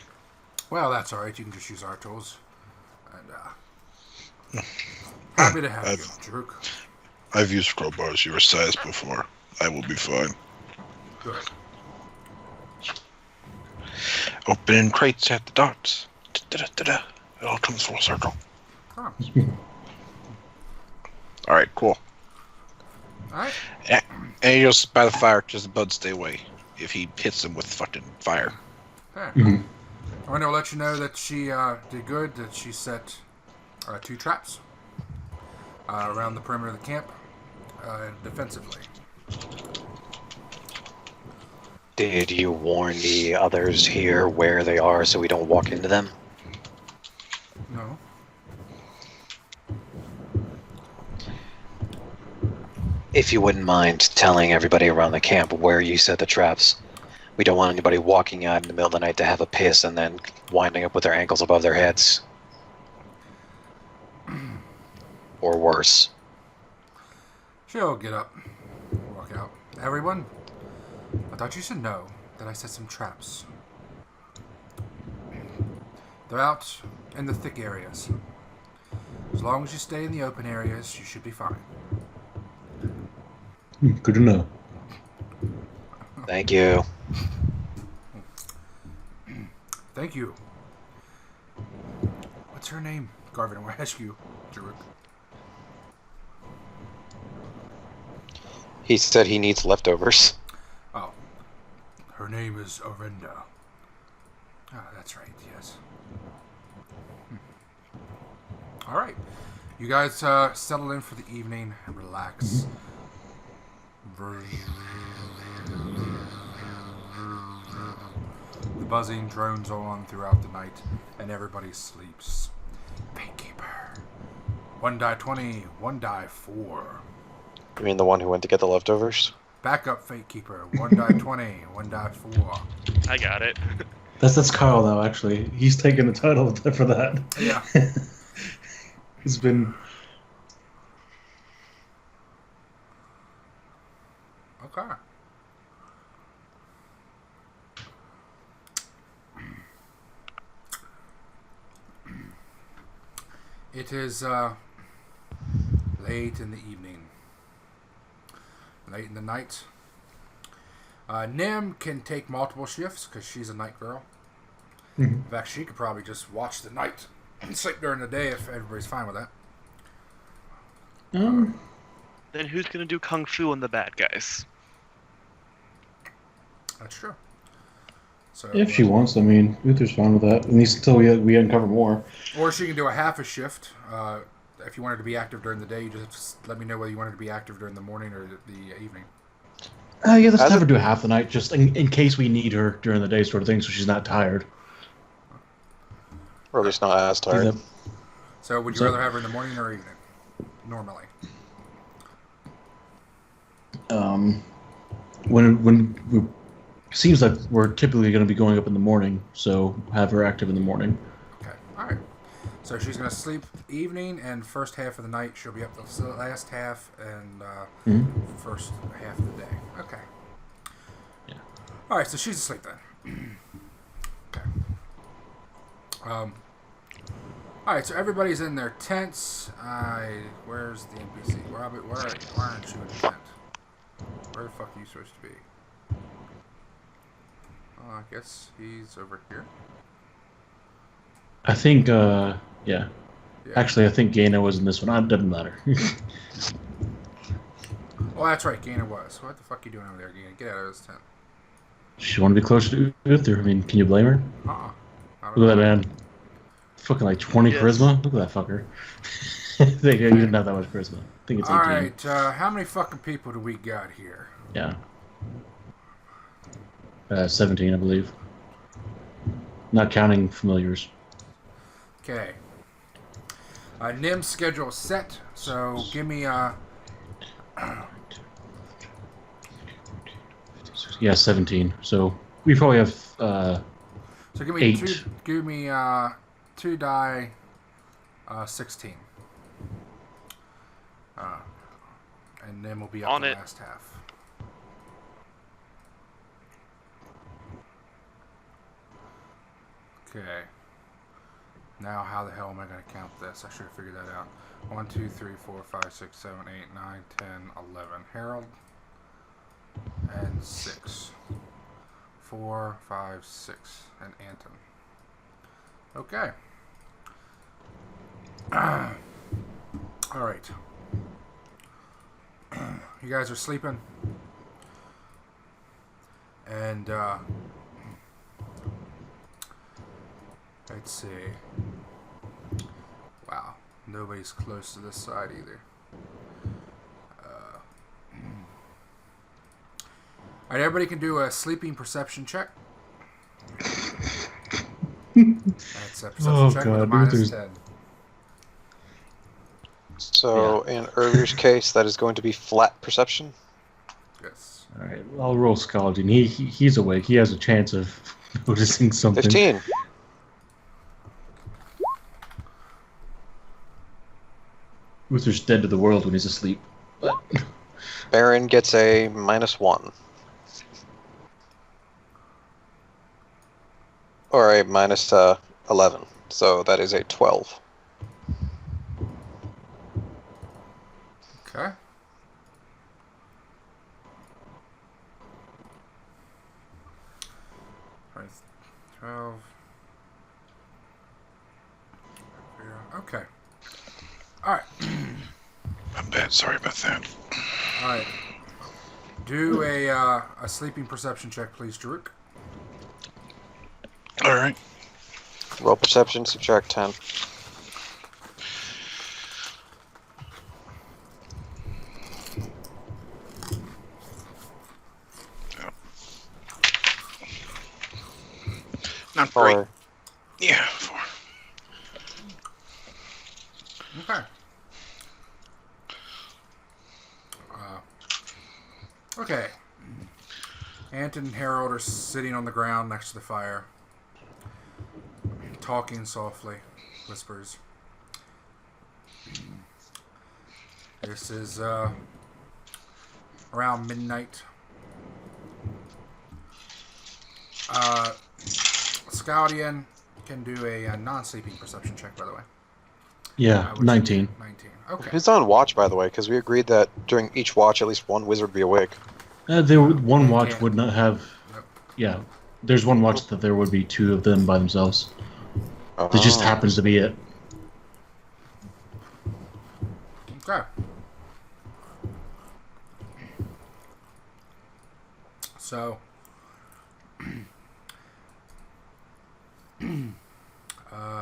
Well, that's all right. You can just use our tools. And happy to have you, Jerruk. I've used crowbars your size before. I will be fine. Good. Opening crates at the darts. Da-da-da-da. It all comes full circle. Huh. Alright, cool. Alright. And he goes by the fire, just the buds stay away. If he hits them with fucking fire. Okay. Mhm. I want to let you know that she did good, that she set 2 traps around the perimeter of the camp defensively. did you warn the others here where they are so we don't walk into them? No. If you wouldn't mind telling everybody around the camp where you set the traps. We don't want anybody walking out in the middle of the night to have a piss and then winding up with their ankles above their heads. Or worse. She'll get up, walk out. Everyone, I thought you should know that I set some traps. They're out in the thick areas. As long as you stay in the open areas, you should be fine. Good to know. Thank you. Thank you. What's her name? Garvin, I want to ask you, Jerruk. He said he needs leftovers. Oh. Her name is Orenda. Ah, that's right, yes. Alright. You guys settle in for the evening and relax. The buzzing drones on throughout the night, and everybody sleeps. Gatekeeper. 1 die 20, 1 die 4. You mean the one who went to get the leftovers? Backup Fate Keeper. 1 die 20, 1 die 4. I got it. That's Kyle though. Actually, he's taken the title for that. Yeah. He's been. Okay. It is late in the evening. Late in the night. Nim can take multiple shifts because she's a night girl. Mm-hmm. In fact, she could probably just watch the night and sleep during the day if everybody's fine with that. Then who's gonna do kung fu on the bad guys? That's true. So, If she wants, I mean, Uther's fine with that. At least until we uncover more. or she can do a half a shift. If you wanted to be active during the day, you just let me know whether you wanted to be active during the morning or the evening. Yeah, let's As have a- her do half the night, just in case we need her during the day, sort of thing, so she's not tired. Or at least not as tired. Yep. So would you So- rather have her in the morning or evening? Normally. When we, seems like we're typically going to be going up in the morning, so have her active in the morning. Okay. All right. So she's going to sleep evening and first half of the night. She'll be up the last half and first half of the day. Okay. Yeah. All right. So she's asleep then. Okay. All right. So everybody's in their tents. Where's the NPC? Why aren't you in the tent? Where the fuck are you supposed to be? I guess he's over here. I think, yeah. Yeah. Actually, I think Gaina was in this one. It doesn't matter. Oh, that's right. Gainer was. What the fuck you doing over there, Gainer? Get out of this tent. She wanted to be closer to Uther. I mean, can you blame her? Look at that man. Fucking like 20 Yes. charisma. Look at that fucker. He didn't have that much charisma. I think it's 18. Alright, how many fucking people do we got here? Yeah. 17, I believe. Not counting familiars. Okay. Nim's schedule is set, so give me Yeah, 17. So we probably have so give me 8. Give me 2 die 16. And Nim will be up On the it. last half. Okay. Now how the hell am I going to count this? I should have figured that out. 1, 2, 3, 4, 5, 6, 7, 8, 9, 10, 11. Harold. And 6. 4, 5, 6. And Anton. Okay. Alright. You guys are sleeping. And, let's see. Wow. Nobody's close to this side either. Alright, everybody can do a sleeping perception check. That's a perception check with a minus 10. So in Urvir's case, that is going to be flat perception. Yes. All right, I'll roll Scalding. He's awake. He has a chance of noticing something. 15. Uther's dead to the world when he's asleep. But Baron gets a -1. Or a minus 11. So that is a 12. Okay. Alright, 12. Okay. Alright. My bad. Sorry about that. Alright. Do a sleeping perception check, please, Jerruk. All right. Roll perception, subtract 10. Not great. 4. Yeah, 4. Okay. Okay. Anton and Harold are sitting on the ground next to the fire, talking softly, whispers. This is around midnight. Scoudian can do a non-sleeping perception check, by the way. yeah, 19. 19. Okay. Who's on watch, by the way? Because we agreed that during each watch, at least one wizard be awake. One watch can't. would not have. Nope. Yeah, there's one watch that there would be 2 of them by themselves. It just happens to be it. Okay. So,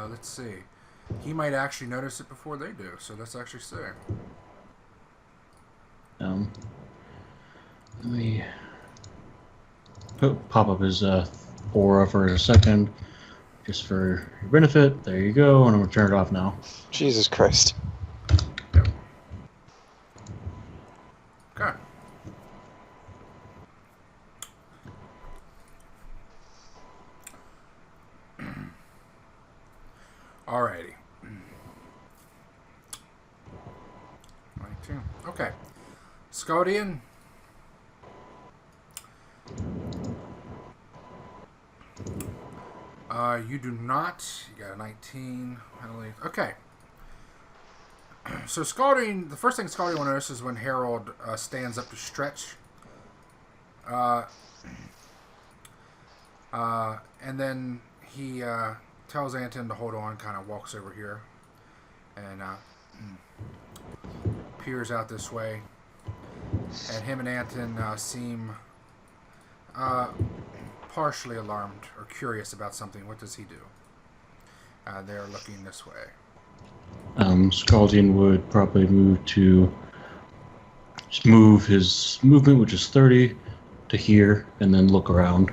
let's see. He might actually notice it before they do, so let's actually see. Let me pop up his aura for a second, just for your benefit. There you go, and I'm gonna turn it off now. Jesus Christ. Okay. Alrighty. 22. Okay. Scodian. You do not. You got a 19. I believe. Okay. So Scalding, the first thing Scalding will notice is when Harold stands up to stretch. And then he tells Anton to hold on, kind of walks over here, and peers out this way. And him and Anton seem partially alarmed or curious about something. What does he do? They're looking this way. Scaldian would probably move his movement, which is 30, to here, and then look around.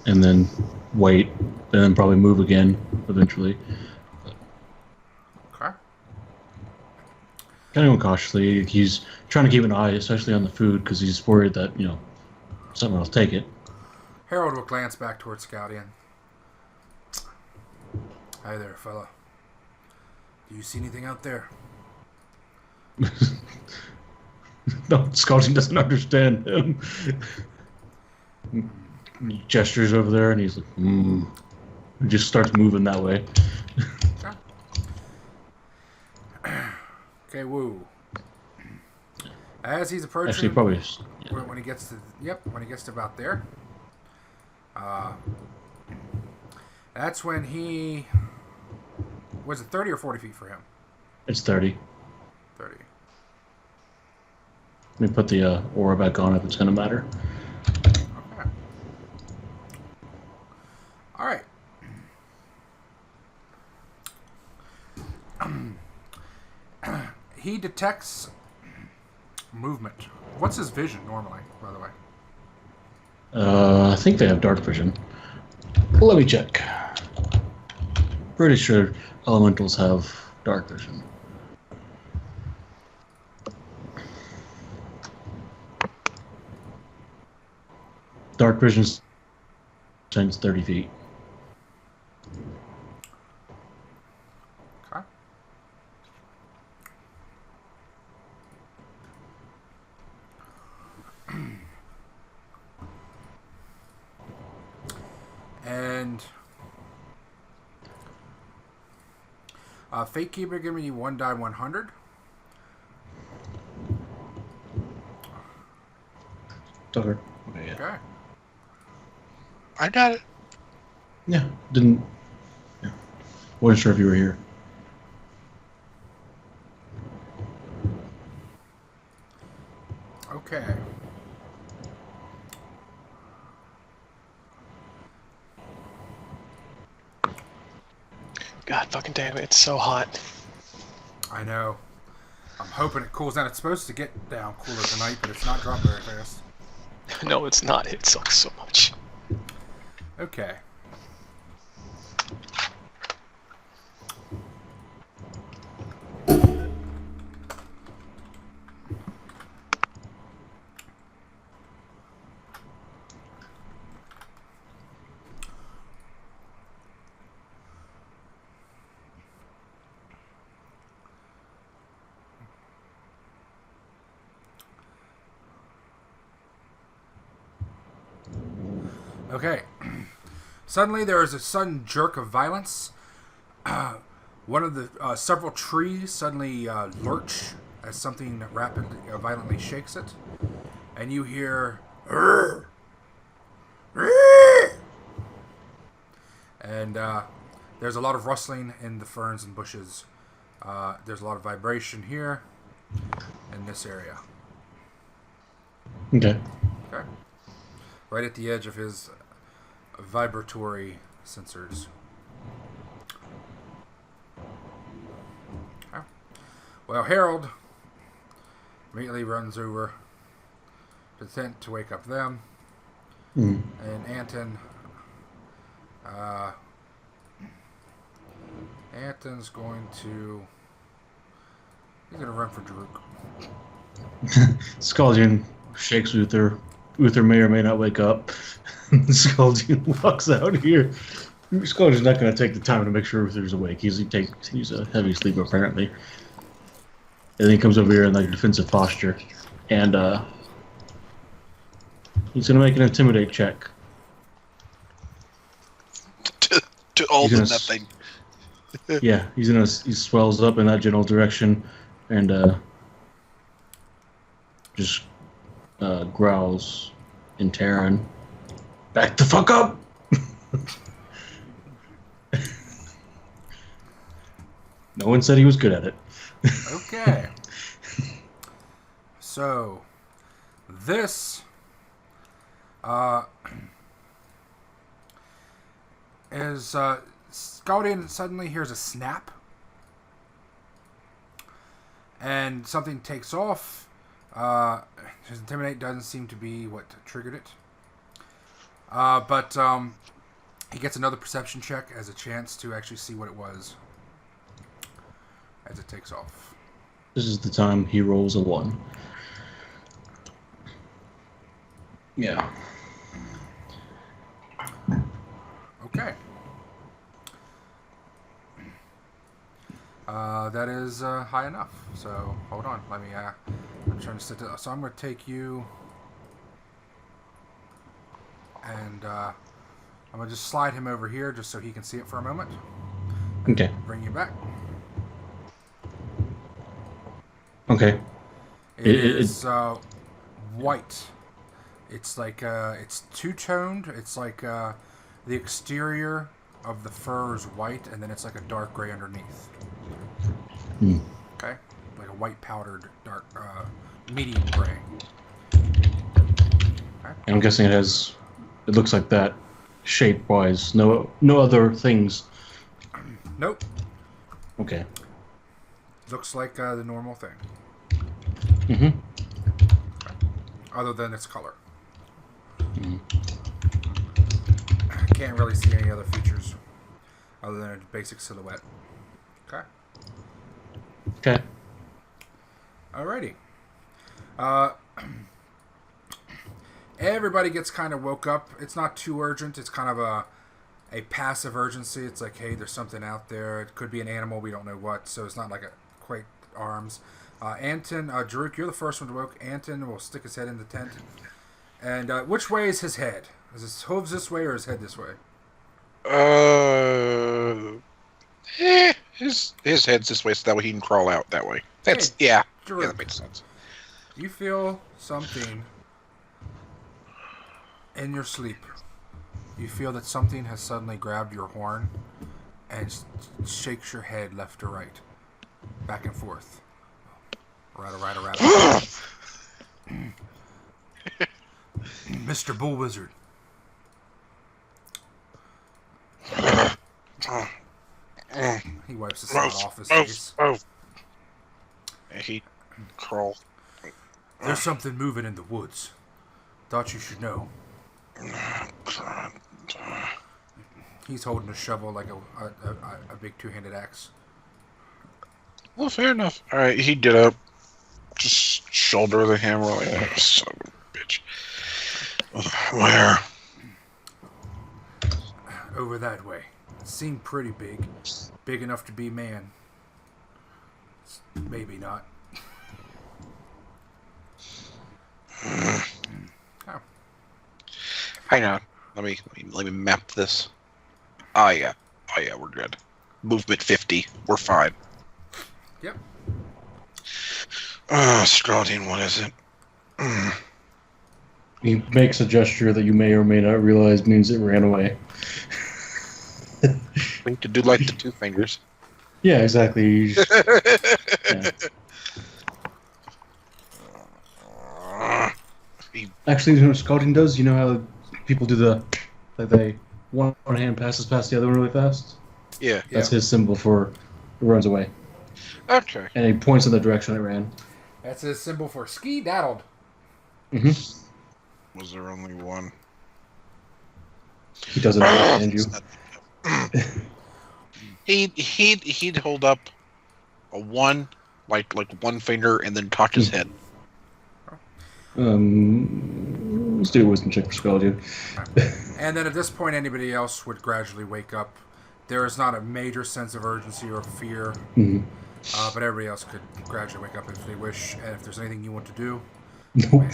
And then wait, and then probably move again eventually. Okay. Kind of cautiously. He's trying to keep an eye, especially on the food, because he's worried that, someone will take it. Harold will glance back towards Scaldian. Hi there, fella. Do you see anything out there? No, Scaldian doesn't understand him. He gestures over there, and he's like, He just starts moving that way. Okay, woo. As he's approaching, Actually, probably. when he gets to when he gets to about there, that's when he was it 30 or 40 feet for him? It's 30. 30. Let me put the aura back on if it's going to matter. Okay. All right. He detects movement. What's his vision normally, by the way? I think they have dark vision. Let me check. Pretty sure elementals have dark vision. Dark vision sends 30 feet. Okay. And Fate Keeper, give me 1 die 100. Tucker. Okay. I got it. Yeah, didn't. Yeah. Wasn't sure if you were here. Okay. God fucking damn it, it's so hot. I know. I'm hoping it cools down. It's supposed to get down cooler tonight, but it's not dropping very fast. No, it's not. It sucks so much. Okay. Okay. Suddenly, there is a sudden jerk of violence. One of the several trees suddenly lurch as something rapidly, violently shakes it, and you hear, "Rrr! Rrr!" And there's a lot of rustling in the ferns and bushes. There's a lot of vibration here in this area. Okay. Okay. Right at the edge of his vibratory sensors. Okay. Well, Harold immediately runs over to the tent to wake up them. And Anton, Anton's going to, he's going to run for Jerruk. Scaldian shakes Uther. Uther may or may not wake up. Scaldian walks out here. Scaldian's not going to take the time to make sure Uther's awake. He's a heavy sleeper, apparently. And then he comes over here in like defensive posture. And he's going to make an intimidate check. To all the nothing. Yeah, he swells up in that general direction and just growls in Terran. Back the fuck up! No one said he was good at it. Okay. So, this is Scaldian suddenly hears a snap, and something takes off. His Intimidate doesn't seem to be what triggered it. But he gets another perception check as a chance to actually see what it was as it takes off. This is the time he rolls a 1. Yeah. Okay. That is high enough. So hold on. Let me. I'm trying to set it. So I'm going to take you, and I'm going to just slide him over here just so he can see it for a moment. Okay. Bring you back. Okay. It is white. It's like it's two-toned. It's like the exterior of the fur is white, and then it's like a dark gray underneath. Okay, like a white powdered dark medium gray. Okay. And I'm guessing it looks like that shape-wise. No other things. Nope. Okay. Looks like the normal thing. Mm-hmm. Other than its color. Mm-hmm. Can't really see any other features other than a basic silhouette. Okay. Okay. Alrighty. Everybody gets kind of woke up. It's not too urgent. It's kind of a passive urgency. It's like, hey, there's something out there. It could be an animal. We don't know what. So it's not like a quake arms. Anton, Jerruk, you're the first one to woke. Anton will stick his head in the tent. And which way is his head? Is his hooves this way or his head this way? His head's this way, so that way he can crawl out that way. That's Hey, yeah, Jerruk, that makes sense. you feel something in your sleep. You feel that something has suddenly grabbed your horn and shakes your head left to right, back and forth. Right. Mr. Bull Wizard. He wipes the sweat off his face. He crawl. There's something moving in the woods. Thought you should know. He's holding a shovel like a big two-handed axe. Well, fair enough. All right, he get up, just shoulder the hammer like, oh, son of a bitch. Where? Over that way. It seemed pretty big. Big enough to be man. Maybe not. Oh. Hang on. Let me map this. Oh yeah, we're good. Movement 50. We're fine. Yep. Scrolling, what is it? He makes a gesture that you may or may not realize means it ran away. We could do like the 2 fingers. Yeah, exactly. Yeah. Actually, you know what scouting does? You know how people do one hand passes past the other one really fast? Yeah. That's his symbol for it runs away. Okay. And he points in the direction it ran. That's his symbol for ski-daddled. Mm-hmm. Was there only one? He doesn't understand you. He'd hold up a 1, like one finger, and then cock his head. Let's do a wisdom check for Scaldian. And then at this point, anybody else would gradually wake up. There is not a major sense of urgency or fear, but everybody else could gradually wake up if they wish. And if there's anything you want to do, Nope.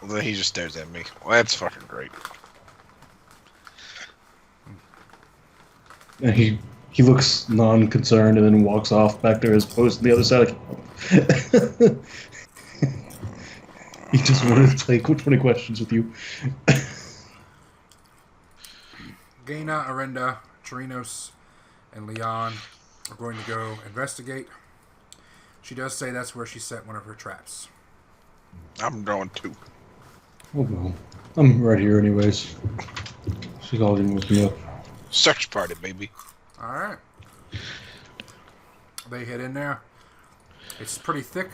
Well, then he just stares at me. Well, that's fucking great. And he looks non-concerned and then walks off back to his post on the other side of the camp. He just wanted to play 20 questions with you. Gaina, Arenda, Chirinos, and Leon are going to go investigate. She does say that's where she set one of her traps. I'm going to. Oh well. I'm right here anyways. She's all in with me up. Search party, baby. Alright. They head in there. It's pretty thick.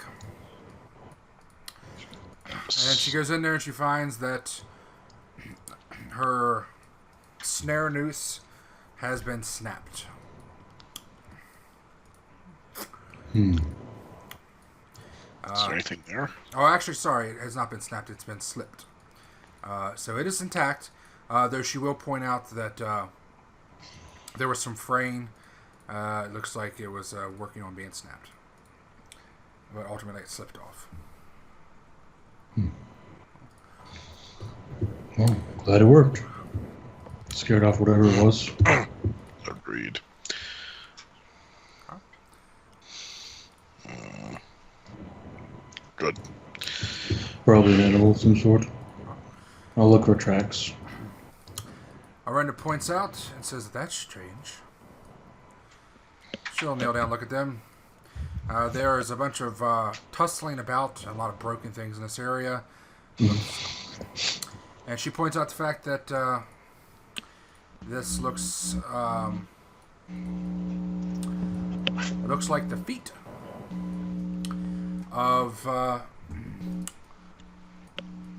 And she goes in there and she finds that her snare noose has been snapped. Is there anything there? Oh, actually, sorry. It has not been snapped. It's been slipped. So it is intact. Though she will point out that there was some fraying. It looks like it was working on being snapped. But ultimately it slipped off. Well, glad it worked. Scared off whatever it was. Agreed. Good. Probably an animal of some sort. I'll look for tracks. Arenda points out and says, that's strange. She'll kneel down and look at them. There is a bunch of tussling about, a lot of broken things in this area. And she points out the fact that this looks like the feet of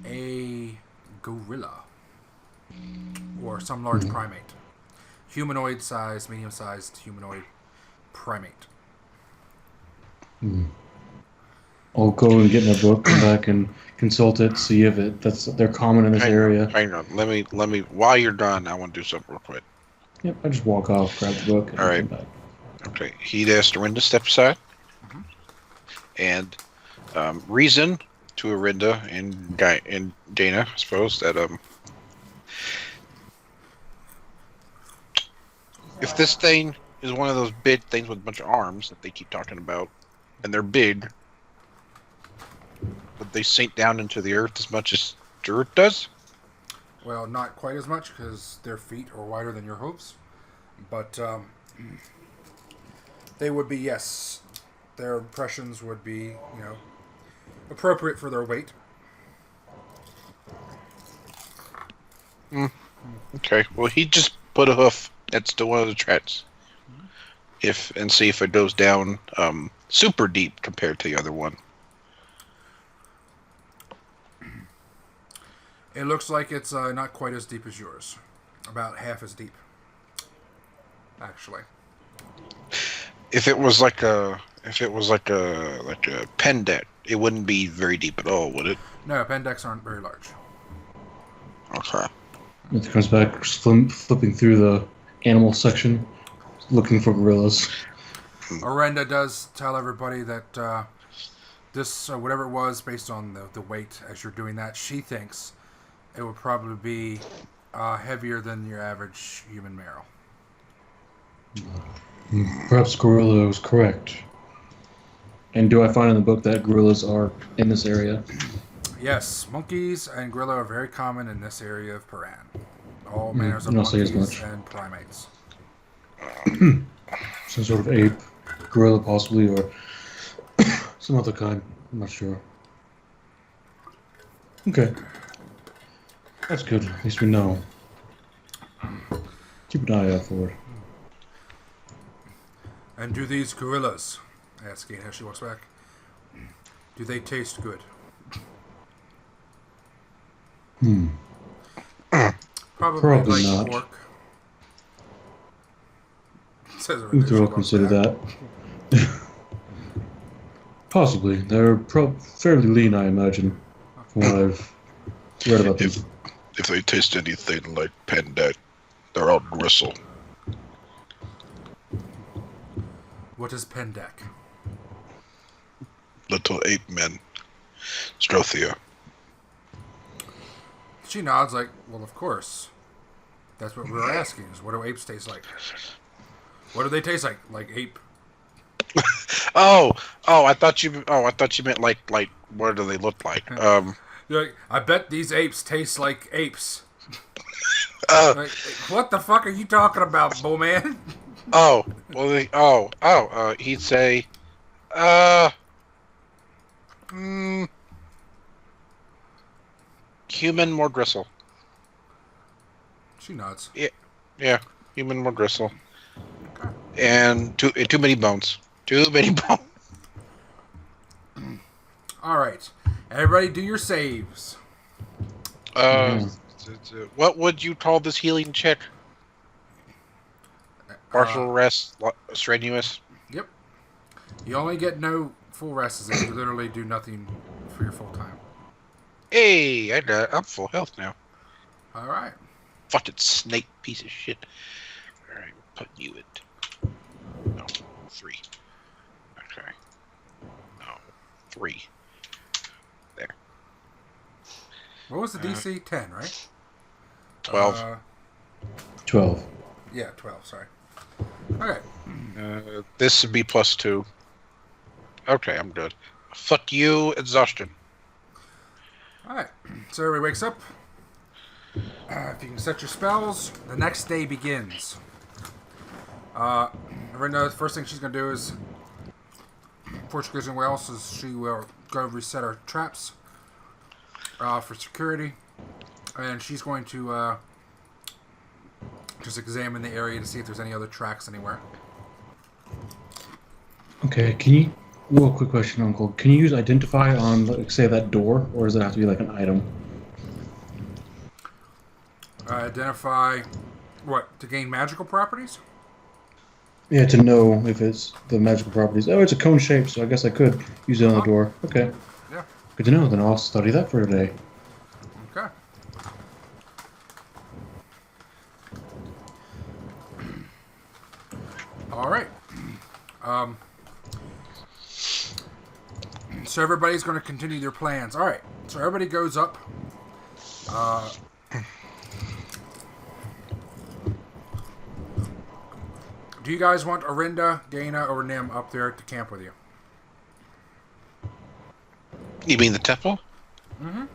a gorilla or some large primate. Humanoid-sized, medium-sized humanoid primate. I'll go and get my book, come back and consult it, see if they're common in this area. Hang on. Let me. While you're done, I want to do something real quick. Yep, I just walk off, grab the book, and All right. come back. Okay. He'd asked Arinda to step aside, and reason to Arinda and Dana, I suppose, that if this thing is one of those big things with a bunch of arms that they keep talking about, and they're big, but they sink down into the earth as much as Jerruk does? Well, not quite as much because their feet are wider than your hooves. But they would be, yes. Their impressions would be, appropriate for their weight. Okay, well, he just put a hoof next to one of the tracks. And see if it goes down super deep compared to the other one. It looks like it's not quite as deep as yours. About half as deep, actually. If it was like a pen deck, it wouldn't be very deep at all, would it? No, pen decks aren't very large. Okay. It comes back, flipping through the animal section, looking for gorillas. Arenda does tell everybody that this, whatever it was, based on the weight as you're doing that, she thinks it would probably be heavier than your average human male. Perhaps gorilla was correct. And do I find in the book that gorillas are in this area? Yes, monkeys and gorilla are very common in this area of Paran. All manners of I'll say as monkeys much. and primates. Some sort of ape, gorilla possibly, or some other kind. I'm not sure. Okay. That's good. At least we know. Keep an eye out for it. And do these gorillas, asking as she walks back, do they taste good? Probably like not. pork. Says it Uther will consider that. Possibly. They're fairly lean, I imagine, from what I've read about them. If they taste anything like pen deck, they're all gristle. What is Pendek? Little ape men. Strothia. She nods like, well, of course. That's what we were asking, is what do apes taste like? What do they taste like? Like ape? I thought you meant like what do they look like? You're like, I bet these apes taste like apes. Uh, Like, what the fuck are you talking about, bull man? Oh, well, he'd say, human, more gristle. She nods. Yeah, human, more gristle. Okay. And too many bones. Too many bones. All right. Everybody do your saves. What would you call this healing check? Partial rest, strenuous? Yep. You only get no full rests if you literally do nothing for your full time. Hey, I'm full health now. All right. Fucking snake piece of shit. Alright, we'll put you at... No, 3. Okay. No, 3. There. What was the DC? 10, right? 12. 12. Yeah, 12, sorry. Okay. This would be +2. Okay, I'm good. Fuck you, exhaustion. Alright. So everybody wakes up. If you can set your spells, the next day begins. Rinda, the first thing she's going to do is, before she goes anywhere else, is she will go reset her traps for security. And she's going to just examine the area to see if there's any other tracks anywhere. Okay, can you... Real quick question, Uncle. Can you use identify on, like, say, that door, or does it have to be like an item? Identify what? To gain magical properties? Yeah, to know if it's the magical properties. Oh, it's a cone shape, so I guess I could use it on the door. Okay. Yeah. Good to know. Then I'll study that for today. Okay. All right. So everybody's going to continue their plans. All right. So everybody goes up. Do you guys want Arinda, Dana, or Nim up there to camp with you? You mean the temple? Mm-hmm.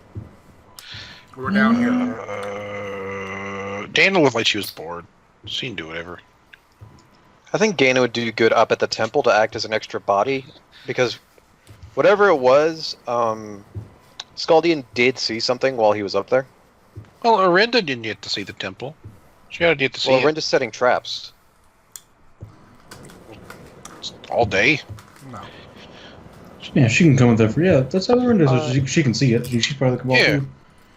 We're down here. Dana looked like she was bored. She can do whatever. I think Dana would do good up at the temple to act as an extra body, because whatever it was, Scaldian did see something while he was up there. Well, Arinda didn't get to see the temple. She had to get to see Well, it Arinda's setting traps. all day. No. Yeah, she can come with that for... Yeah, that's how Arinda does. She can see it. She's part of the Cabal, Yeah. too.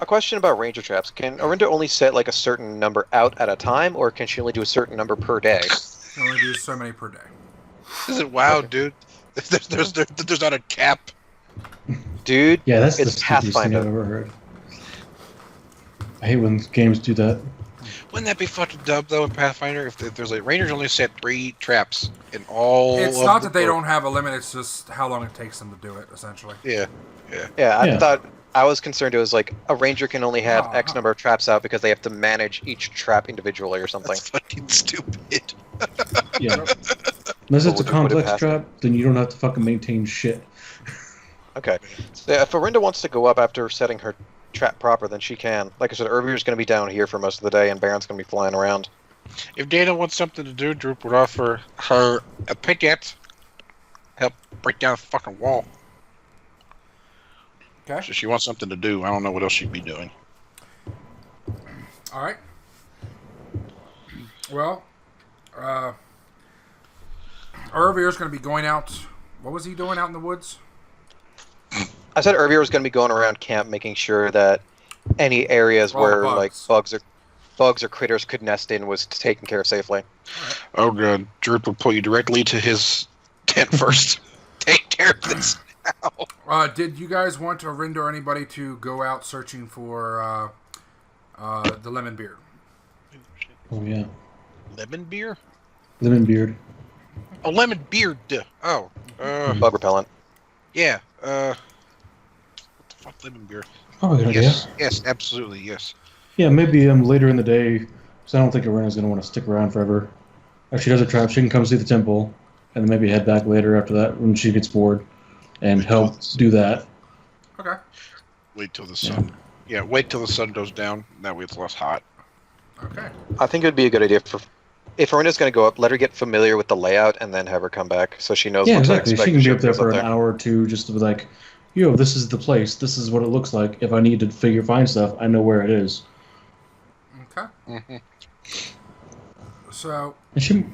A question about ranger traps. Can Arinda only set like a certain number out at a time, or can she only do a certain number per day? You only do so many per day. This is WoW, dude. There's not a cap. Dude, Yeah, that's the it's stupidest thing I've Pathfinder. ever heard. I hate when games do that. Wouldn't that be fucking dumb, though, in Pathfinder? If there's like... Rangers only set 3 traps in all It's of not the that they book. don't have a limit, it's just how long it takes them to do it, essentially. Yeah. Yeah, I Yeah. thought I was concerned it was like a ranger can only have Oh, X number of traps out because they have to manage each trap individually or something. That's fucking stupid. Yeah. Unless it's a Would it complex pass? trap, then you don't have to fucking maintain shit. Okay. So if Arinda wants to go up after setting her trap proper, then she can. Like I said, Urvir's going to be down here for most of the day, and Baron's going to be flying around. If Dana wants something to do, Droop would offer her a pickaxe. Help break down a fucking wall. Okay. So she wants something to do. I don't know what else she'd be doing. All right. Well, Urvir's going to be going out. What was he doing out in the woods? I said Urvir was going to be going around camp making sure that any areas All where bugs. like bugs or critters could nest in was taken care of safely. Oh, good. Droop will pull you directly to his tent first. Take care of this now. Did you guys want Arinda or anybody to go out searching for the lemon beard? Oh, yeah. Lemon beer? Lemon beard. Oh, lemon beard. Oh. Bug repellent. Yeah. What the fuck, lemon beer? Oh, good idea. Yes, absolutely, yes. Yeah, maybe later in the day, because I don't think Arena's going to want to stick around forever. If she does a trap, she can come see the temple, and then maybe head back later after that when she gets bored, and help do that. Okay. Wait till the sun. Yeah, wait till the sun goes down. That way it's less hot. Okay. I think it would be a good idea for if Arinda's going to go up, let her get familiar with the layout and then have her come back so she knows Yeah, what exactly. to expect. She can be up there goes for an hour or two just to be like, yo, this is the place. This is what it looks like. If I need to find stuff, I know where it is. Okay. Mhm. So, And she,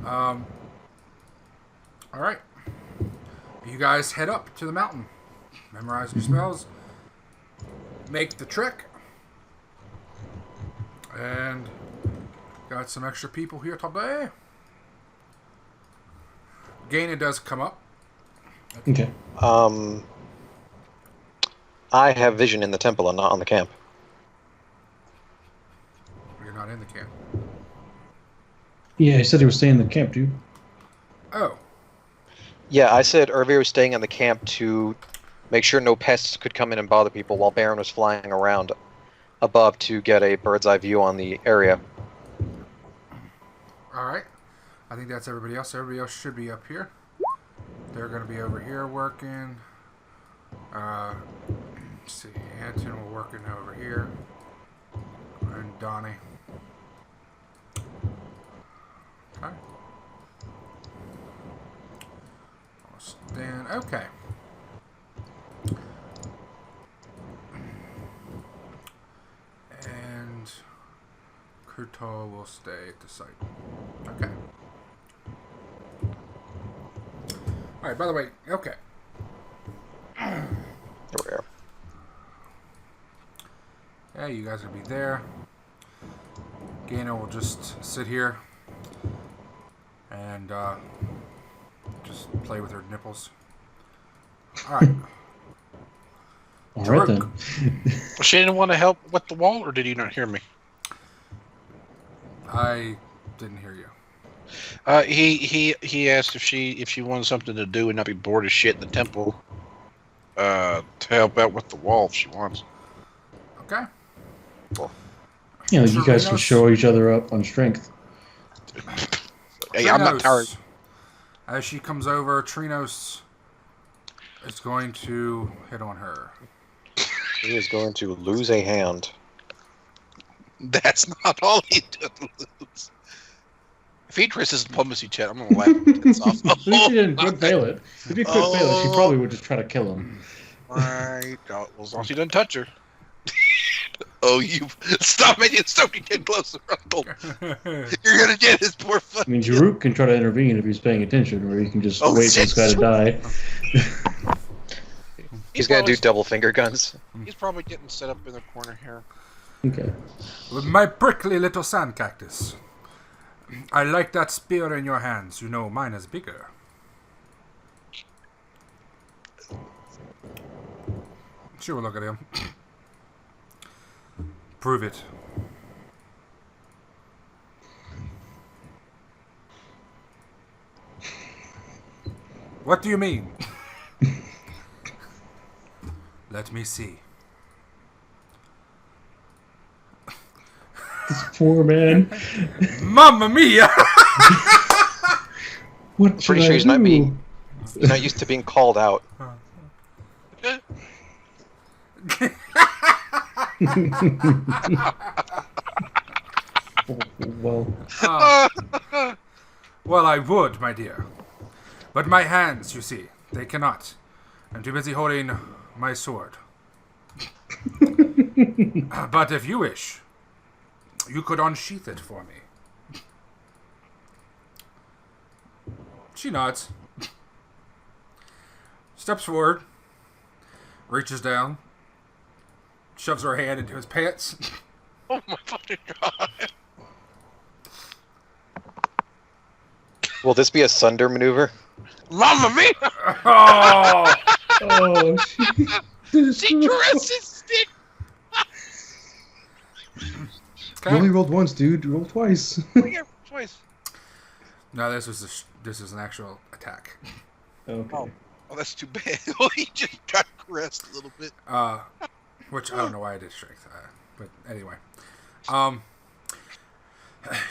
all right. You guys head up to the mountain. Memorize your spells. Make the trek. And got some extra people here today. Gaina does come up. okay. I have vision in the temple and not on the camp. You're not in the camp. Yeah, he said he was staying in the camp, dude. Oh. Yeah, I said Urvir was staying in the camp to make sure no pests could come in and bother people while Baron was flying around above to get a bird's eye view on the area. Alright. I think that's everybody else. Everybody else should be up here. They're going to be over here working. Let's see. Anton will working over here. And Donnie. Okay. Stand. Okay. And Kurtal will stay at the site. Okay. Alright, by the way, okay. There we are. Yeah, you guys will be there. Gaina will just sit here and just play with her nipples. Alright. All right, Jerruk. then. She didn't want to help with the wall, or did you not hear me? I didn't hear you. He asked if she wanted something to do and not be bored as shit in the temple. To help out with the wall if she wants. Okay. You know, you guys can Trinos. show each other up on strength. Hey, I'm not tired. Trinos. As she comes over, Trinos is going to hit on her. He is going to lose a hand. That's not all he did lose. If he twists his diplomacy chat, I'm gonna laugh his tits off. At least she didn't quick fail it. If you quick fail it, she probably would just try to kill him. Right. Well, as long as he doesn't touch her. Oh, you stop making Stokey get closer, Uncle. You're gonna get his poor I fucking. mean, Jerruk can try to intervene if he's paying attention, or he can just wait for this guy to die. He's going to do double finger guns. He's probably getting set up in the corner here. Okay. With my prickly little sand cactus. I like that spear in your hands. You know, mine is bigger. She will look at him. Prove it. What do you mean? Let me see. This poor man. Mamma mia! What should Pretty sure I he's do? not used to being called out. Well, Well, I would, my dear. But my hands, you see, they cannot. I'm too busy holding my sword. But if you wish, you could unsheath it for me. She nods. Steps forward. Reaches down. Shoves her hand into his pants. Oh my fucking god! Will this be a Sunder maneuver? Mamma mia! Oh! oh, She caresses it. You only rolled once, dude. Roll twice. Yeah, twice. No, this was an actual attack. Okay. Oh, that's too bad. He just got caressed a little bit. Which I don't know why I did strength. But anyway.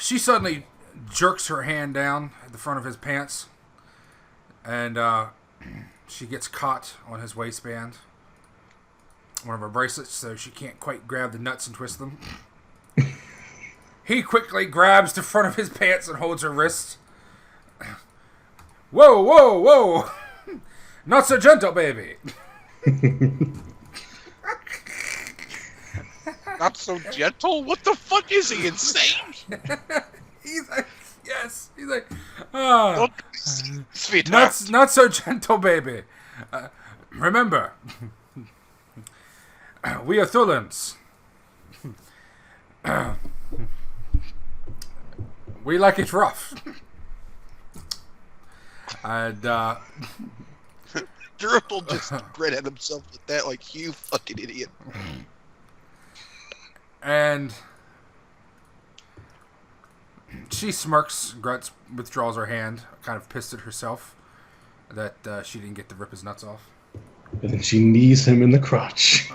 She suddenly jerks her hand down at the front of his pants. And she gets caught on his waistband. One of her bracelets, so she can't quite grab the nuts and twist them. He quickly grabs the front of his pants and holds her wrist. Whoa, whoa, whoa! Not so gentle, baby. Not so gentle? What the fuck is he, insane? He's like, yes. He's like, ah. Sweetheart. Not so gentle, baby. Remember, we are Thullins. We like it rough. And, Jerruk will just grin at himself with that, like, you fucking idiot. And she smirks, grunts, withdraws her hand, kind of pissed at herself that she didn't get to rip his nuts off. And then she knees him in the crotch.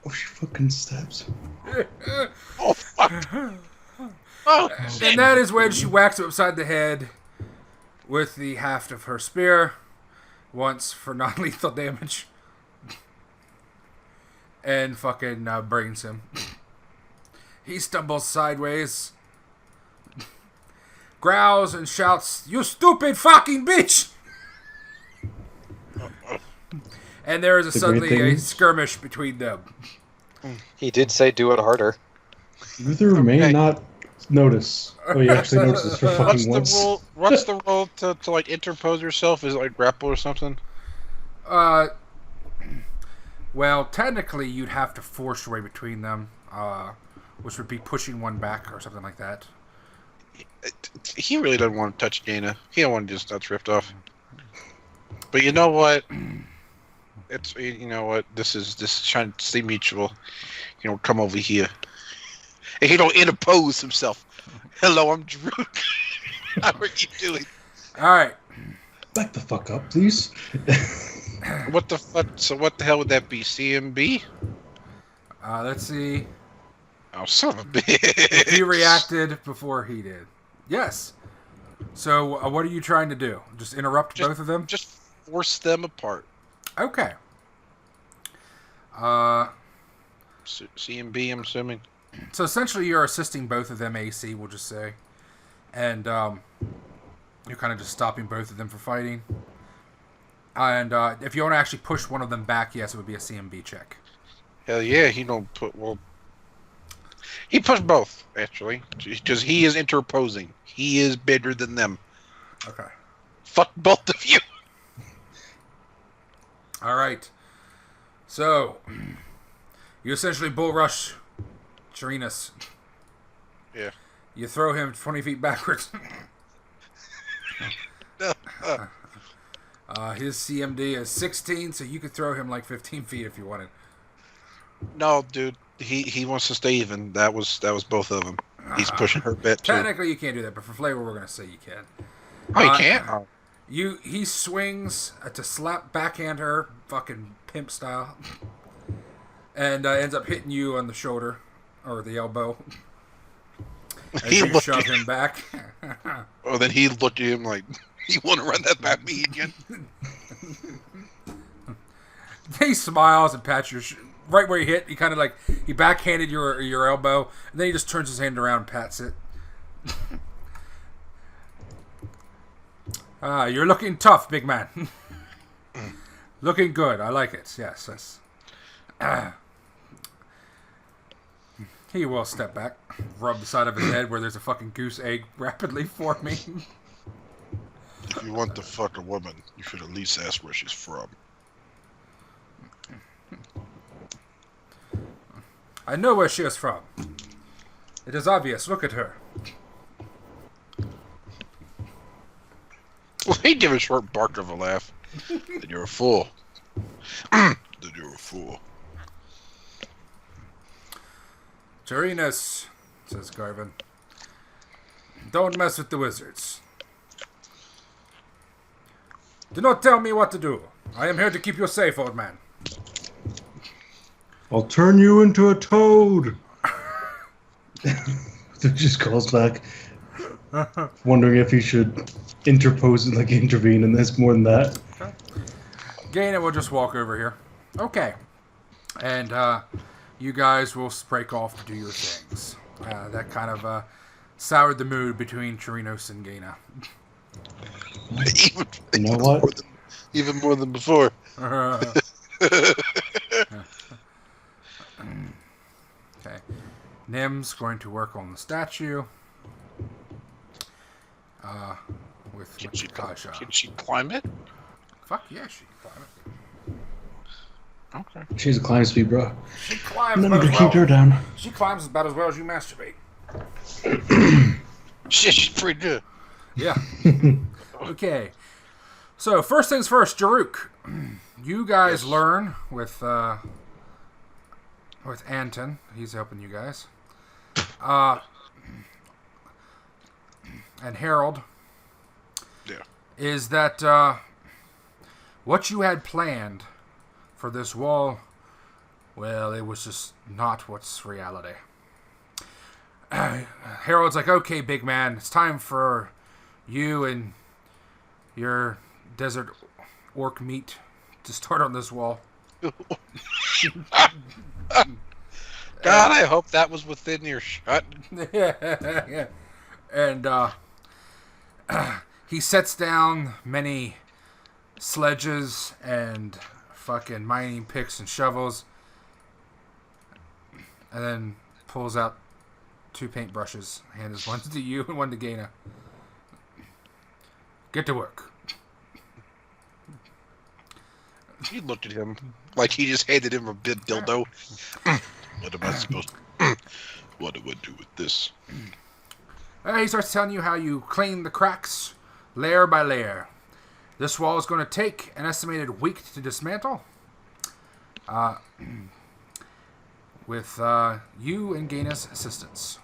Oh, she fucking stabs. Oh, fuck. Oh, and that is when she whacks him upside the head with the haft of her spear, once for non-lethal damage, and fucking brains him. He stumbles sideways, growls and shouts, "You stupid fucking bitch!" And there is suddenly a skirmish between them. He did say do it harder. Uther may not notice. Oh, he actually notices for fucking once. What's the rule to like interpose yourself? Is it like grapple or something? Well, technically you'd have to force your way between them, which would be pushing one back or something like that. He really doesn't want to touch Dana. He don't want to just nuts ripped off. But you know what? It's, you know what? This is trying to stay mutual. You know, come over here. And he don't interpose himself. Hello, I'm Jerruk. How are you doing? Alright. Back the fuck up, please. What the fuck? So what the hell would that be? CMB? Let's see. Oh, son of a bitch. If he reacted before he did. Yes. So, what are you trying to do? Just interrupt both of them? Just force them apart. Okay. CMB, I'm assuming. So essentially you're assisting both of them AC, we'll just say. And you're kind of just stopping both of them from fighting. And if you want to actually push one of them back, yes, it would be a CMB check. Hell yeah, he don't put, well... He pushed both, actually. Because he is interposing. He is bigger than them. Okay. Fuck both of you! Alright. So, you essentially bull rush Chirinus. Yeah. You throw him 20 feet backwards. His CMD is 16, so you could throw him like 15 feet if you wanted. No, dude. He wants to stay even. That was both of them. He's pushing her bit too. Technically you can't do that, but for flavor we're going to say you can. Oh, you can't? Oh. He swings to slap backhand her, fucking pimp style, and ends up hitting you on the shoulder or the elbow. As you shove him back. Oh, then he looked at him like, "You want to run that by me again?" He smiles and pats your right where he hit. He kind of like he backhanded your elbow, and then he just turns his hand around and pats it. You're looking tough, big man. Looking good. I like it. Yes. He will step back, rub the side of his head where there's a fucking goose egg rapidly forming. If you want to fuck a woman, you should at least ask where she's from. I know where she is from. It is obvious. Look at her. Well, he gave a short bark of a laugh. Then you're a fool. Then you're a fool. Chirinus, says Garvin. Don't mess with the wizards. Do not tell me what to do. I am here to keep you safe, old man. I'll turn you into a toad. Just calls back, wondering if he should interpose and intervene in this more than that. Gaina will just walk over here. Okay. And you guys will break off to do your things. That kind of soured the mood between Chirinos and Gaina. You know what? Even more than before. Okay. Nim's going to work on the statue. With Can she Kasha. Can she climb it? Fuck yeah, she can climb it. Okay. She's a climb speed, bro. She climbs None about to as keep her well. down. She climbs about as well as you masturbate. Shit, she's pretty good. Yeah. Okay. So first things first, Jerruk. You guys learn with Anton. He's helping you guys. And Harold. Yeah. Is that what you had planned for this wall? Well, it was just not what's reality. Harold's like, okay, big man, it's time for you and your desert orc meat to start on this wall. God, I hope that was within earshot. Yeah. And he sets down many sledges and fucking mining picks and shovels, and then pulls out 2 paintbrushes. Hands one to you and one to Gaina. Get to work. He looked at him like he just handed him a big dildo. What am I supposed to... What do I do with this? He starts telling you how you clean the cracks layer by layer. This wall is going to take an estimated week to dismantle. With you and Gaina's assistance.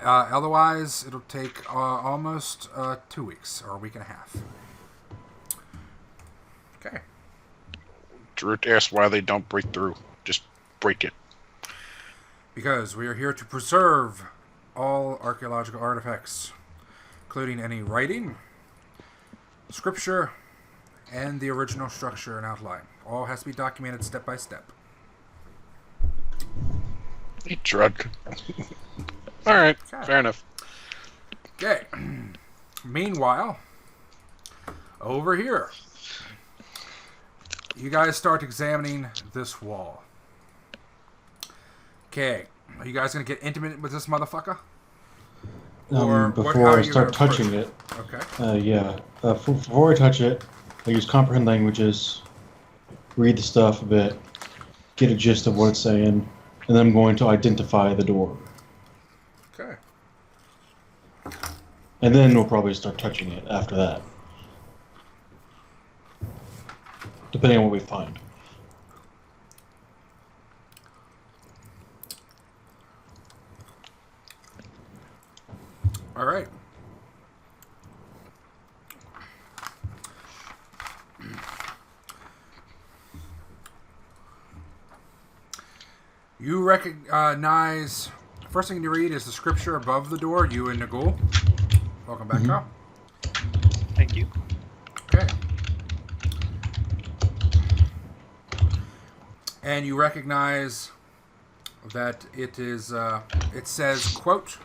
Otherwise, it'll take almost 2 weeks, or a week and a half. Okay. Jerruk asks why they don't break through. Just break it. Because we are here to preserve all archaeological artifacts, including any writing, scripture, and the original structure and outline. All has to be documented step by step. He drunk. Alright, Okay. fair enough. Okay. Meanwhile, over here, you guys start examining this wall. Okay. Are you guys going to get intimate with this motherfucker? Or Before how are I you start gonna touching approach it, Okay. yeah. Before I touch it, I use comprehend languages, read the stuff a bit, get a gist of what it's saying, and then I'm going to identify the door. Okay. And then we'll probably start touching it after that. Depending on what we find. All right. You recognize... First thing you read is the scripture above the door, you and Nagul. Welcome back, Kyle. Thank you. Okay. And you recognize that it is, it says, quote,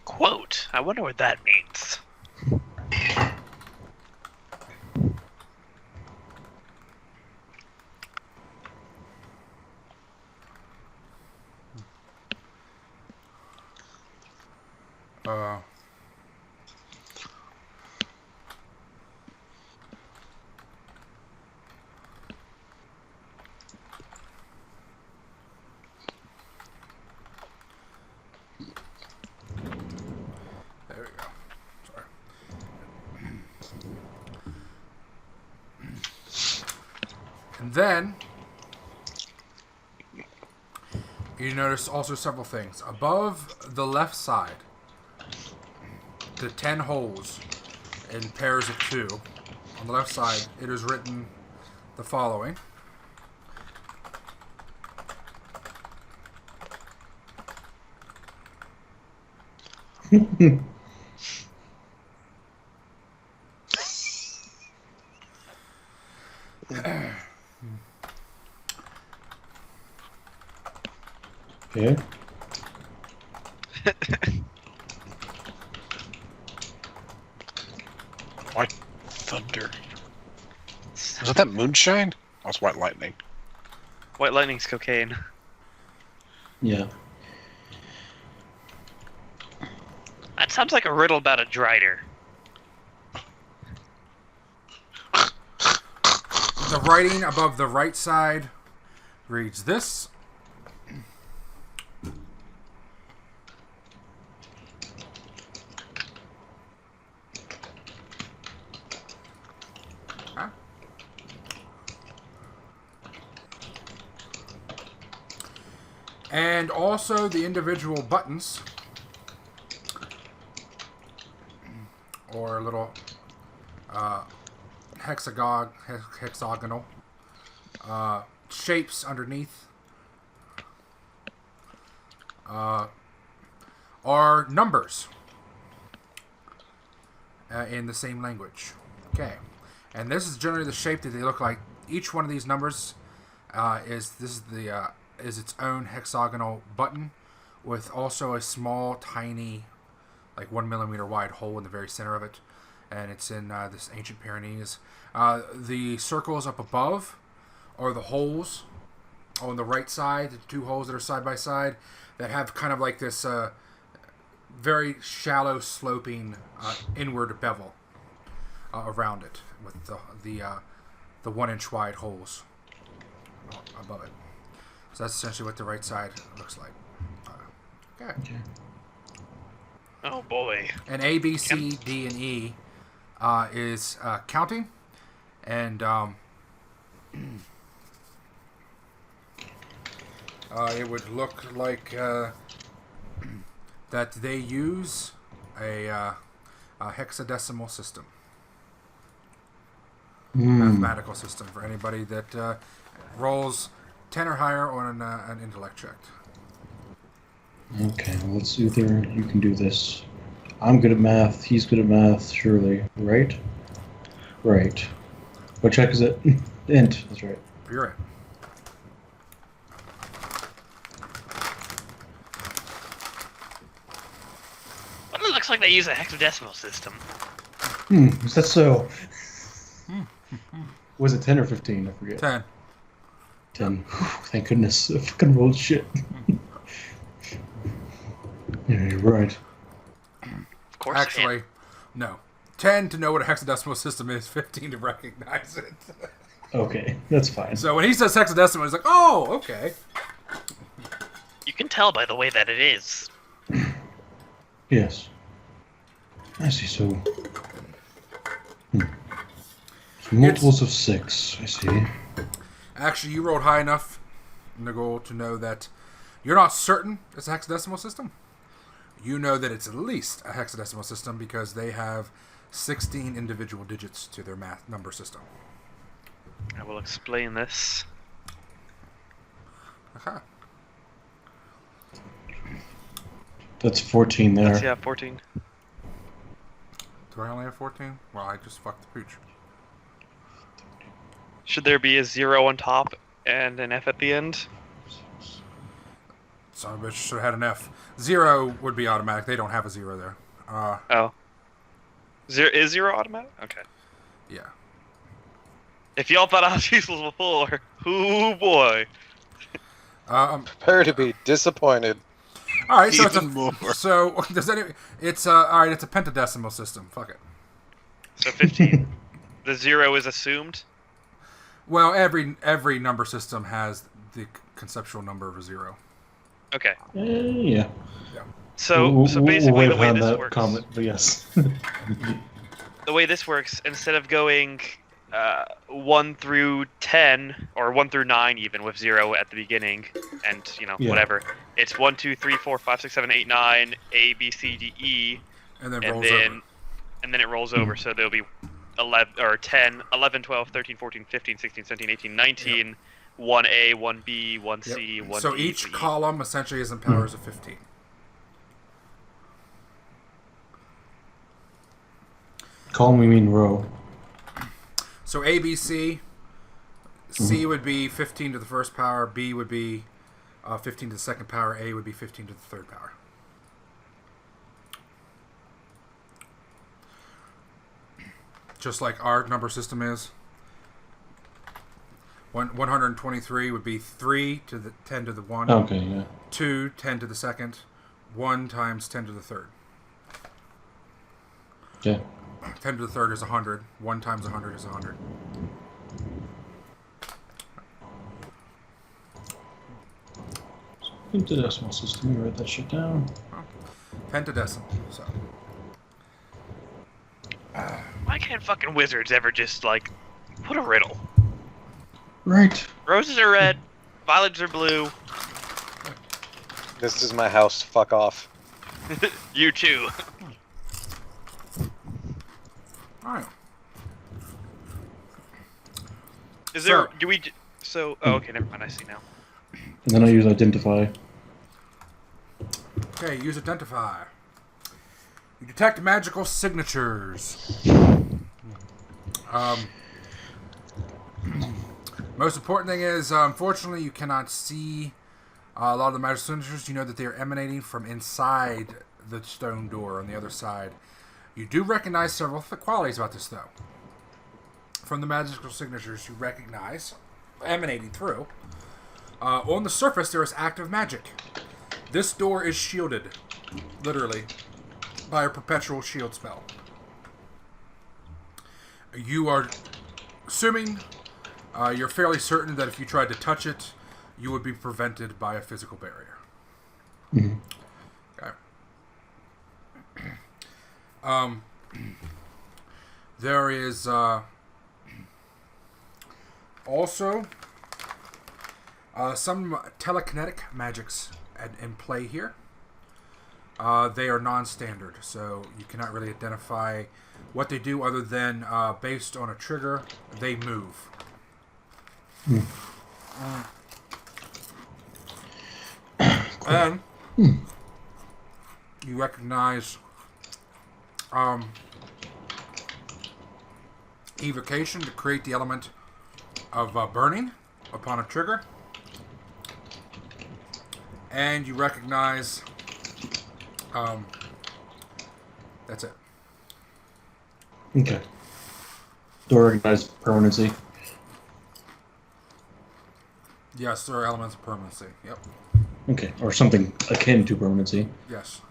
Quote. I wonder what that means. there we go. Sorry. And then you notice also several things. Above the left side, the 10 holes in pairs of 2 on the left side, it is written the following. Okay. White Thunder. Was that moonshine? Oh, it's white lightning. White lightning's cocaine. Yeah. That sounds like a riddle about a drider. The writing above the right side reads this. And also the individual buttons, or little hexagonal shapes underneath, are numbers in the same language. Okay, and this is generally the shape that they look like. Each one of these numbers is its own hexagonal button with also a small, tiny, like 1 millimeter wide hole in the very center of it, and it's in this ancient Pyrenees. The circles up above are the holes on the right side, the two holes that are side by side that have kind of like this very shallow sloping inward bevel around it with the 1 inch wide holes above it. So that's essentially what the right side looks like. Okay. Oh boy. And A, B, C, D, and E is counting, and it would look like that they use a hexadecimal system, mathematical system for anybody that rolls 10 or higher on an intellect check. Okay, well, let's Uther. You can do this. I'm good at math. He's good at math, surely. Right? Right. What check is it? Int. That's right. You're right. Well, it looks like they use a hexadecimal system. Is that so? Was it 10 or 15? I forget. 10. 10. Thank goodness. I fucking rolled shit. Yeah, you're right. Of course. Actually, no. 10 to know what a hexadecimal system is, 15 to recognize it. Okay, that's fine. So when he says hexadecimal, he's like, oh, okay. You can tell by the way that it is. Yes. I see, so... So multiples of 6, I see. Actually, you rolled high enough, Nagol, to know that you're not certain it's a hexadecimal system. You know that it's at least a hexadecimal system because they have 16 individual digits to their math number system. I will explain this. Okay. That's 14 there. That's, yeah, 14. Do I only have 14? Well, I just fucked the pooch. Should there be a 0 on top and an F at the end? Son of a bitch should have had an F. 0 would be automatic. They don't have a 0 there. Oh. Is 0 automatic? Okay. Yeah. If y'all thought I was useless before, oh boy. Prepare to be disappointed. All right, so Even more. So does any? It's all right. It's a pentadecimal system. Fuck it. So 15. The 0 is assumed? Well, every number system has the conceptual number of a 0. Okay. Yeah. So basically the way this works... comment, but yes. The way this works, instead of going 1 through 10, or 1 through 9 even, with 0 at the beginning, and, whatever, it's 1, 2, 3, 4, 5, 6, 7, 8, 9, A, B, C, D, E, And then and rolls over. And then it rolls over, so there'll be 11 or 10, 11, 12, 13, 14, 15, 16, 17, 18, 19, 1A, 1B, 1C, 1D. So each column essentially is in powers of 15. Column, we mean row. So A, B, C. C would be 15 to the first power. B would be 15 to the second power. A would be 15 to the third power. Just like our number system is. 123 would be 3 to the 10 to the 1. Okay, yeah. 2, 10 to the second. 1 times 10 to the third. Okay. 10 to the third is 100. 1 times 100 is 100. Pentadecimal system. You write that shit down. Pentadecimal. So. Why can't fucking wizards ever just, like, put a riddle? Right. Roses are red, violets are blue. This is my house. Fuck off. You too. Alright. Is there, do we, so, oh, okay, never mind, I see now. And then I use identify. Okay, use identify. You detect magical signatures. Most important thing is, unfortunately, you cannot see a lot of the magical signatures. You know that they are emanating from inside the stone door on the other side. You do recognize several qualities about this, though. From the magical signatures, you recognize, emanating through, on the surface, there is active magic. This door is shielded, literally, by a perpetual shield spell. You are assuming, you're fairly certain that if you tried to touch it, you would be prevented by a physical barrier. Mm-hmm. Okay. There is also some telekinetic magics in play here. They are non-standard, so you cannot really identify what they do other than based on a trigger, they move. And you recognize evocation to create the element of burning upon a trigger. And you recognize that's it. Okay. Do I recognize permanency? Yes, there are elements of permanency. Yep. Okay, or something akin to permanency. Yes.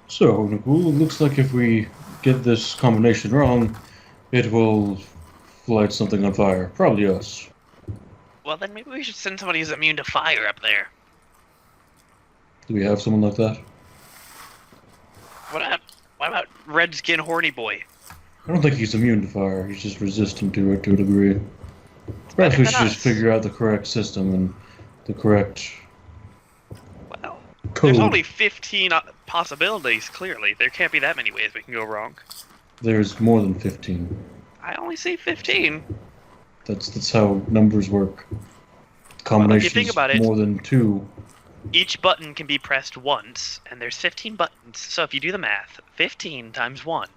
So, Nicole, it looks like if we get this combination wrong, it will light something on fire. Probably us. Well, then maybe we should send somebody who's immune to fire up there. Do we have someone like that? What about Red Skin Horny Boy? I don't think he's immune to fire. He's just resistant to it to a degree. Perhaps we should just figure out the correct system and the correct Well, code. there's only 15 possibilities, clearly. There can't be that many ways we can go wrong. There's more than 15. I only see 15. That's how numbers work. Combinations think about it, more than 2. Each button can be pressed once, and there's 15 buttons. So if you do the math, 15 times 1.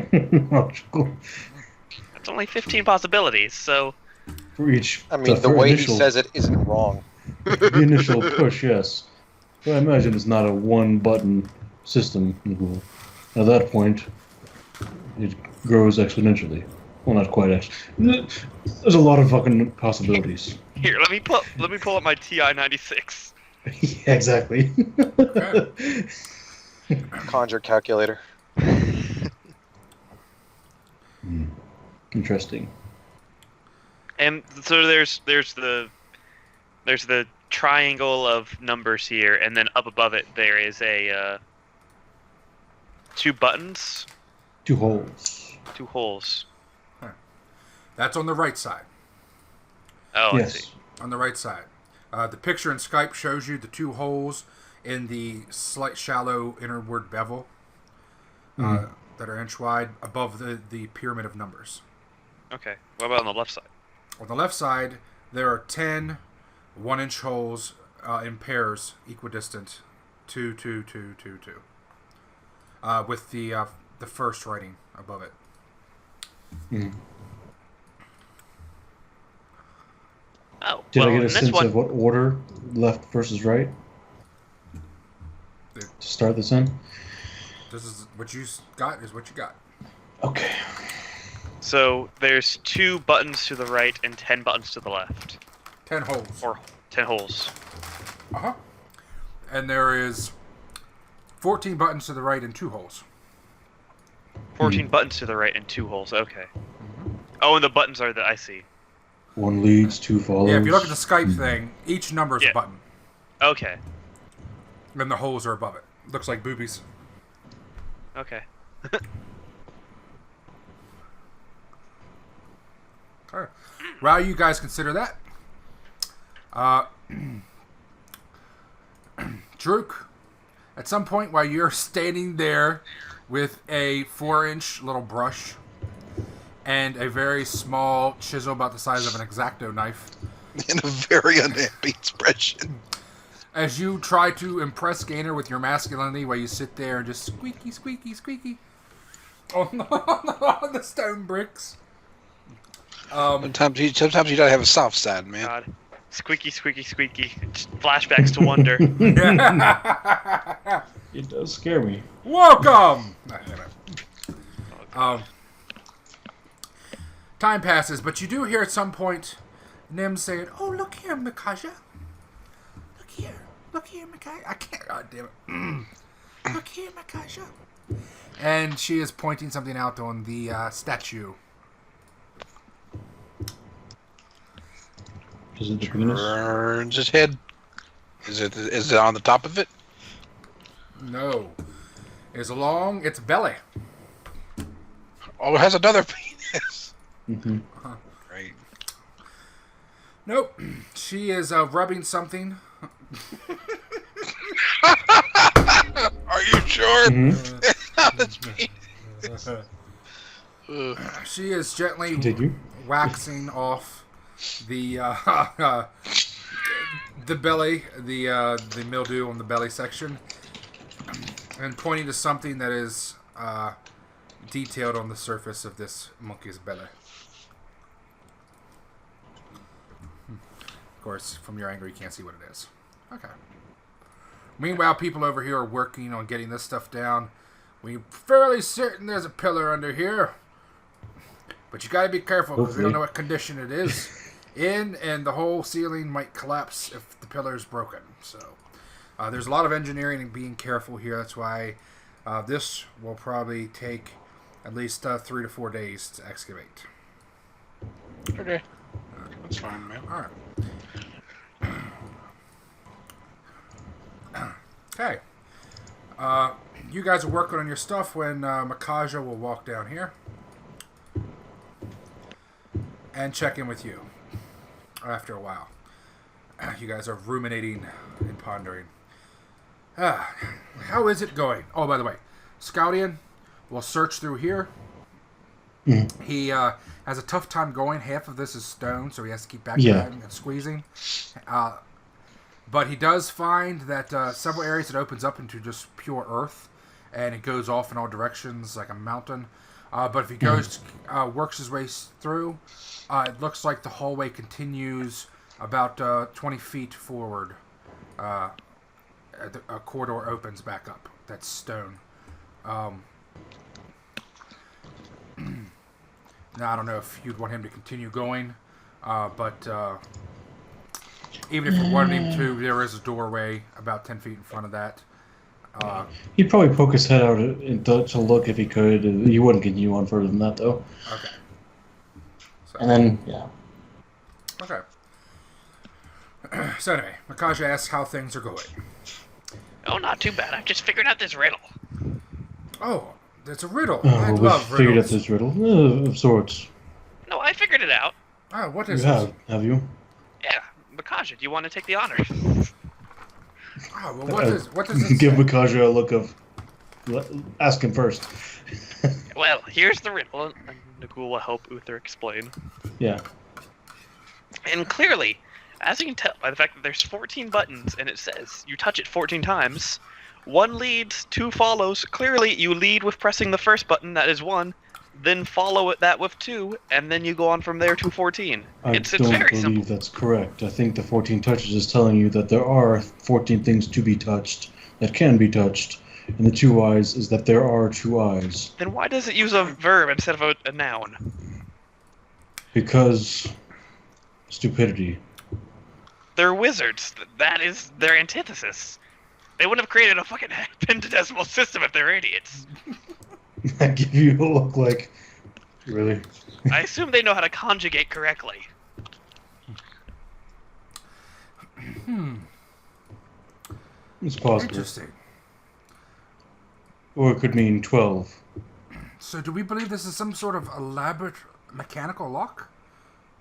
That's only 15 possibilities, so... For each... I mean, the way he says it isn't wrong. The initial push, yes. But I imagine it's not a one-button system. At that point, it grows exponentially. Well, not quite exponentially. There's a lot of fucking possibilities. Here, let me pull up my TI-96. Yeah, exactly. Conjure calculator. Interesting. And so there's the triangle of numbers here, and then up above it there is a 2 buttons. 2 holes. 2 holes. That's on the right side. Oh, Yes. I see. On the right side. The picture in Skype shows you the 2 holes in the slight shallow innerward bevel that are inch wide above the pyramid of numbers. Okay. What about on the left side? On the left side, there are 10 1-inch holes in pairs, equidistant, 2, 2, 2, 2, 2, with the first writing above it. Oh, Did well, I get a in this sense one, of what order, left versus right, to start this in? This is what you got. Is what you got. Okay. so there's 2 buttons to the right and 10 buttons to the left. 10 holes. Or 10 holes. And there is 14 buttons to the right and 2 holes. 14 buttons to the right and 2 holes. Okay. Oh, and the buttons are I see. 1 leads, 2 follows. Yeah, if you look at the Skype thing, each number is a button. Okay. And the holes are above it. Looks like boobies. Okay. Alright. While you guys consider that, Jerruk, at some point while you're standing there with a 4-inch little brush and a very small chisel about the size of an X-Acto knife, In a very unhappy expression. as you try to impress Gainer with your masculinity while you sit there and just squeaky, squeaky, squeaky on the stone bricks. Sometimes you gotta have a soft side, man. God. Squeaky, squeaky, squeaky. Just flashbacks to wonder. It does scare me. Welcome! Time passes, but you do hear at some point Nim saying, "Oh, look here, Mikaja. Look here, Mikaja. I can't, god damn it. Look here, Mikaja." And she is pointing something out on the statue. Is it the penis? Turns his head. Is it on the top of it? No. It's along its belly. Oh, it has another penis. Great. Nope. She is rubbing something. Are you sure? It's not its penis. She is gently Continue. waxing off the the belly, the mildew on the belly section, and pointing to something that is detailed on the surface of this monkey's belly. Of course, from your angle, you can't see what it is. Okay. Meanwhile, people over here are working on getting this stuff down. We're fairly certain there's a pillar under here. But you gotta be careful, because we don't know what condition it is in, and the whole ceiling might collapse if the pillar is broken. So, there's a lot of engineering and being careful here. That's why this will probably take at least 3 to 4 days to excavate. Okay. That's fine, man. Alright. Okay. You guys are working on your stuff when Makaja will walk down here and check in with you after a while. You guys are ruminating and pondering. How is it going? Oh, by the way, Scoutian will search through here. He has a tough time going. Half of this is stone, so he has to keep backtracking and squeezing. But he does find that several areas it opens up into just pure earth, and it goes off in all directions like a mountain. But if he goes, works his way through, it looks like the hallway continues about 20 feet forward. A corridor opens back up. That's stone. Now, I don't know if you'd want him to continue going, but even if you wanted him to, there is a doorway about 10 feet in front of that. He'd probably poke his head out to look if he could. He wouldn't continue on further than that, though. Okay. So, And then, yeah. okay. So anyway, Makaja asks how things are going. Oh, not too bad. I've just figured out this riddle. Oh, it's a riddle. Oh, I we love figured riddles. out this riddle. Of sorts. No, I figured it out. Oh, what You is have, it? have you? Yeah, Makaja Makaja, do you want to take the honor? Oh, well, what does it Give say? Makaja a look of. Ask him first. Well, here's the riddle, and Nagul will help Uther explain. Yeah. And clearly, as you can tell by the fact that there's 14 buttons, and it says you touch it 14 times, 1 leads, 2 follows. Clearly, you lead with pressing the first button, that is 1, then follow that with 2, and then you go on from there to 14. It's don't very believe simple. that's correct. I think the 14 touches is telling you that there are 14 things to be touched that can be touched, and the 2 eyes is that there are 2 eyes. Then why does it use a verb instead of a noun? Because stupidity. They're wizards. That is their antithesis. They wouldn't have created a fucking pentadecimal system if they're idiots. I give you a look like, really? I assume they know how to conjugate correctly. It's possible. Interesting. Or it could mean 12. So do we believe this is some sort of elaborate mechanical lock?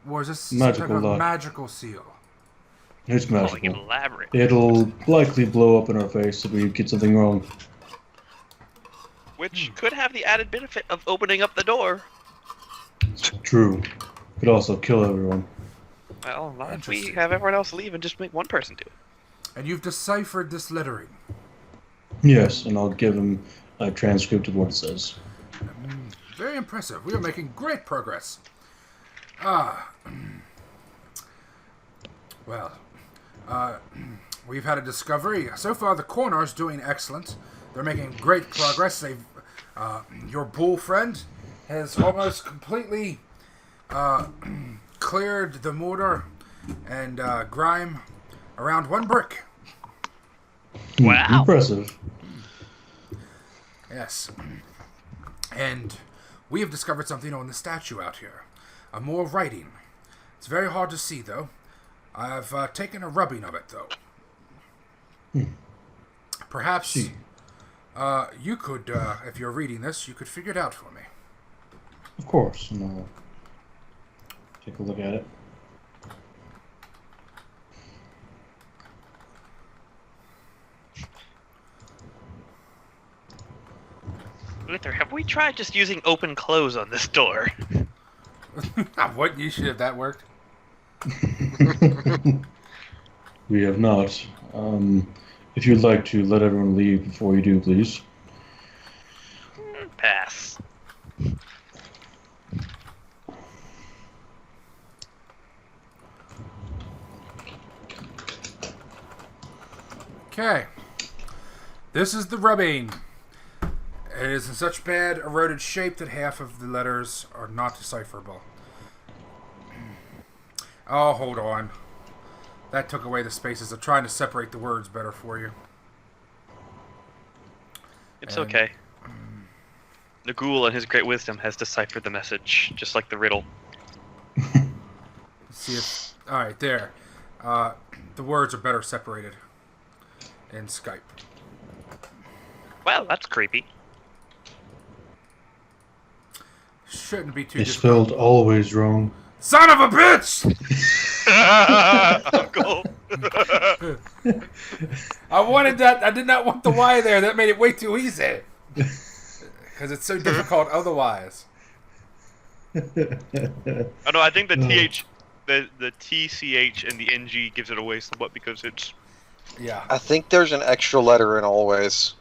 Or is this some Magical type of lock. magical seal? It's Calling it magical. elaborate. It'll likely blow up in our face if we get something wrong. Which could have the added benefit of opening up the door. It's true. Could also kill everyone. Well, not if we Interesting. have everyone else leave and just make one person do it. And you've deciphered this lettering. Yes, and I'll give him a transcript of what it says. Very impressive. We are making great progress. Well, we've had a discovery. So far, the Cornar's doing excellent. They're making great progress. They've, your bull friend has almost completely cleared the mortar and grime around 1 brick. Wow. Impressive. Yes. And we have discovered something on the statue out here. More writing. It's very hard to see, though. I've taken a rubbing of it, though. Perhaps you could, if you're reading this, you could figure it out for me. Of course, and I'll take a look at it. Uther, have we tried just using open close on this door? What? You should have that worked. We have not. If you'd like to let everyone leave before you do, please. Pass. Okay. This is the rubbing. It is in such bad, eroded shape that half of the letters are not decipherable. Oh, hold on. That took away the spaces. I'm trying to separate the words better for you. It's And- okay. Nagul, in his great wisdom, has deciphered the message, just like the riddle. Let's see if... Alright, there. The words are better separated in Skype. Well, that's creepy. Shouldn't be too It's difficult. spelled always wrong. Son of a bitch! Uncle. I wanted that. I did not want the Y there. That made it way too easy. Because it's so difficult otherwise. Oh no, I think the TH, the TCH and the NG gives it away somewhat because it's... Yeah. I think there's an extra letter in always.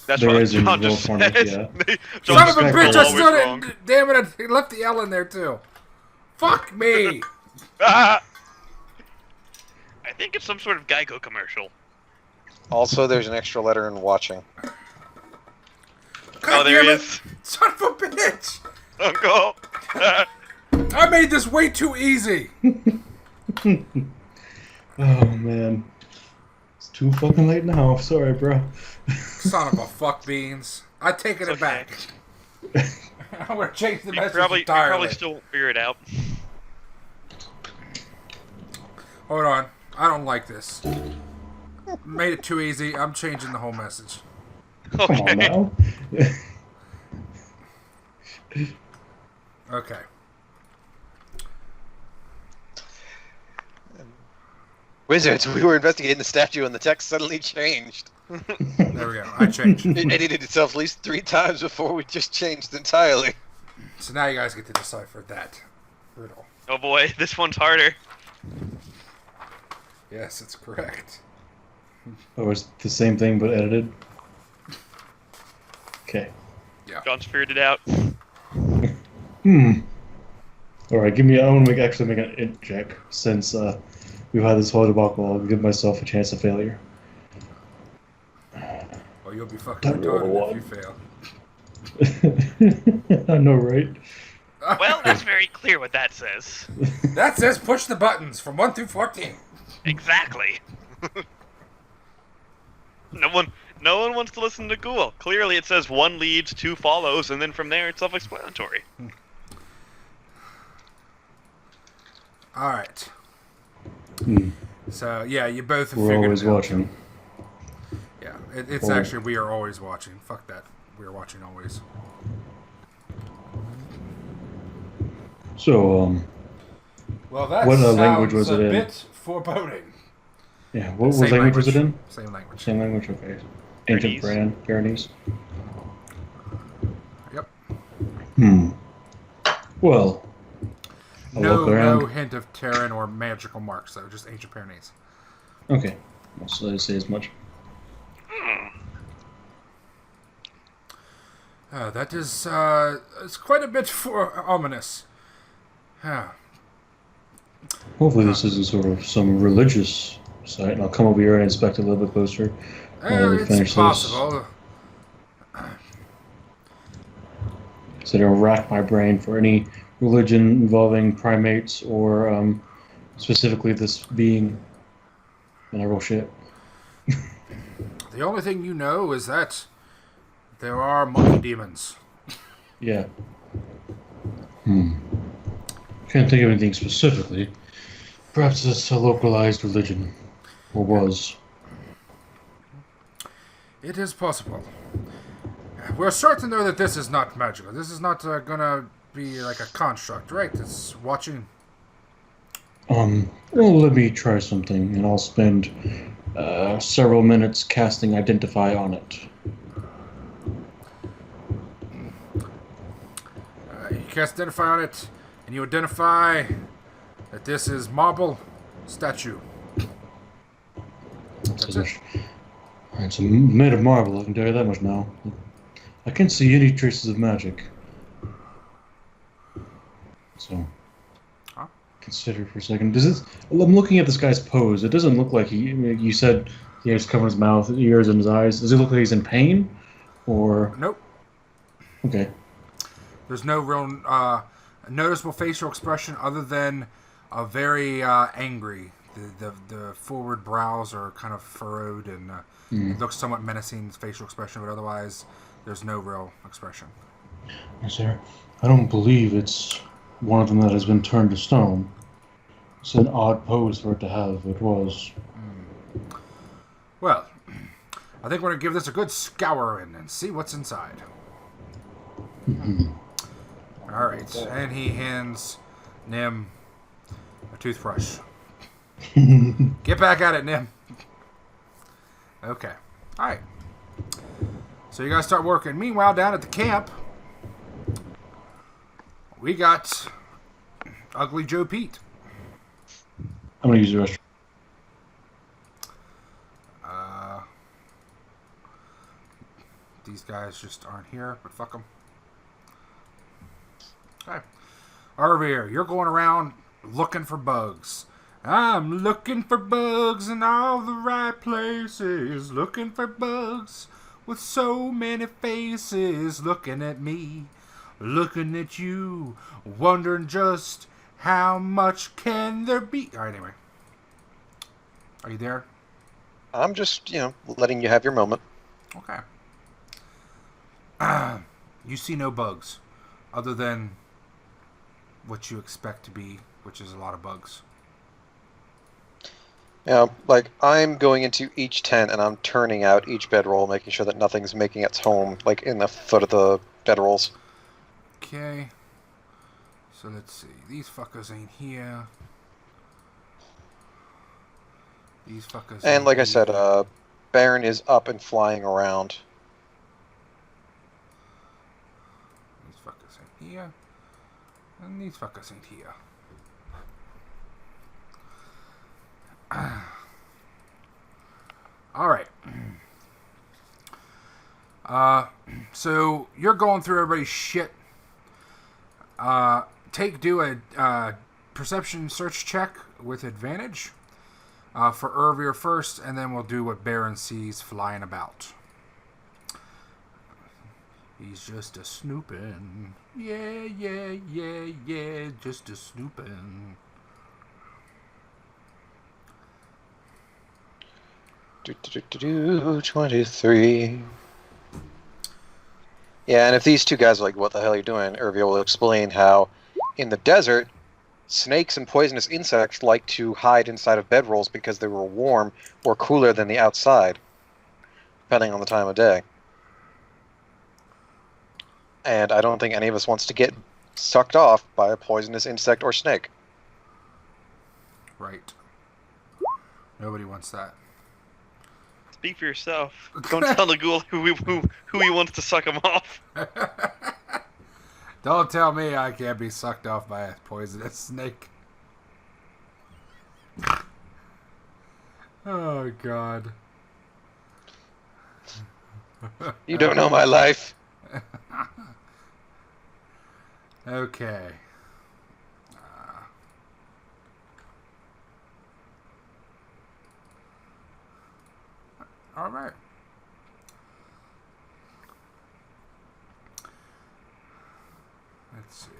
That's There what is in John roll just format, said. yeah. John Son of a just bitch! spelled I always still wrong. didn't. Damn it! I left the L in there too. Fuck me! I think it's some sort of Geico commercial. Also, there's an extra letter in watching. God Oh, there he damn it. is. Son of a bitch! Uncle. I made this way too easy. Oh man, it's too fucking late now. Sorry, bro. Son of a fuck beans. I taken it Okay. back. I'm gonna change the You message probably entirely. still won't figure it out. Hold on. I don't like this. Made it too easy. I'm changing the whole message. Come on Okay. now. Okay. Wizards, we were investigating the statue and the text suddenly changed. There we go. I changed. It edited itself at least 3 times before we just changed entirely. So now you guys get to decipher that riddle. Oh boy, this one's harder. Yes, it's correct. Or it's the same thing but edited? Okay. John's figured it out. Alright, give me. I want to actually make an int check since we've had this whole debacle. I'll give myself a chance of failure. Well, you'll be fucking retarded if you fail. I know, right? Well, that's very clear what that says. That says push the buttons from 1 through 14. Exactly. No one wants to listen to Ghoul. Clearly, it says 1 leads, 2 follows, and then from there it's self-explanatory. All right. Hmm. So yeah, you both have We're figured always it out. watching. Yeah, it's actually we are always watching. Fuck that. We are watching always. So, Well, that what sounds language was it a in? bit foreboding. yeah, what Same language was it in? Same language. Same language, okay. Ancient Pyrenees. Yep. Well, I'll No, look around. no hint of Terran or magical marks, though. Just ancient Pyrenees. Okay. So I say as much. That is it's quite a bit ominous. Hopefully this isn't sort of some religious site, and I'll come over here and inspect it a little bit closer. It's possible. So to rack my brain for any religion involving primates or specifically this being, and I roll shit. The only thing you know is that there are monkey demons. Yeah. Can't think of anything specifically. Perhaps it's a localized religion. Or was. It is possible. We're certain, though, that this is not magical. This is not gonna be like a construct, right? It's watching. Well, let me try something, and I'll spend several minutes casting Identify on it. You cast Identify on it, and you identify that this is marble statue. That's it. It's made of marble, I can tell you that much now. I can't see any traces of magic. So, consider for a second. Does this? I'm looking at this guy's pose. It doesn't look like he. You said he has covering his mouth, ears, and his eyes. Does it look like he's in pain, or? Nope. Okay. There's no real noticeable facial expression other than a very angry. The forward brows are kind of furrowed and it looks somewhat menacing, facial expression, but otherwise there's no real expression. Yes, sir. I don't believe it's one of them that has been turned to stone. It's an odd pose for it to have. It was. Well, I think we're going to give this a good scouring and see what's inside. Alright, and he hands Nim a toothbrush. Get back at it, Nim. Okay. Alright. So you guys start working. Meanwhile, down at the camp, we got Ugly Joe Pete. I'm gonna use the restroom. These guys just aren't here, but fuck them. Okay. Urvir, you're going around looking for bugs. I'm looking for bugs in all the right places. Looking for bugs with so many faces. Looking at me, looking at you, wondering just how much can there be. All right, anyway. Are you there? I'm just, letting you have your moment. Okay. You see no bugs other than what you expect to be, which is a lot of bugs. I'm going into each tent and I'm turning out each bedroll, making sure that nothing's making its home, in the foot of the bedrolls. Okay. So let's see. These fuckers ain't here. These fuckers. And like I ain't said, here. Baron is up and flying around. These fuckers ain't here. And these fuckers ain't here. Alright. So you're going through everybody's shit. Do a perception search check with advantage for Urvir first, and then we'll do what Baron sees flying about. He's just a snooping. Yeah, just a snooping. Do, 23. Yeah, and if these two guys are like, what the hell are you doing? Urvir will explain how in the desert, snakes and poisonous insects like to hide inside of bedrolls because they were warm or cooler than the outside, depending on the time of day. And I don't think any of us wants to get sucked off by a poisonous insect or snake. Right. Nobody wants that. Speak for yourself. Don't tell the ghoul who he wants to suck him off. Don't tell me I can't be sucked off by a poisonous snake. Oh, God. You don't know my life. Okay. All right. Let's see.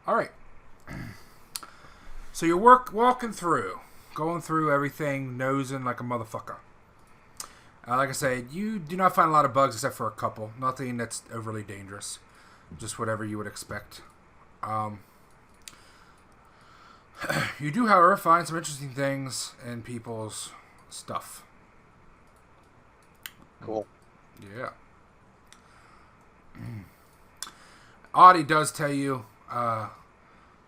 All right. So you're walking through, going through everything, nosing like a motherfucker. Like I said, you do not find a lot of bugs except for a couple. Nothing that's overly dangerous. Just whatever you would expect. You do, however, find some interesting things in people's stuff. Cool. Yeah. Audie does tell you,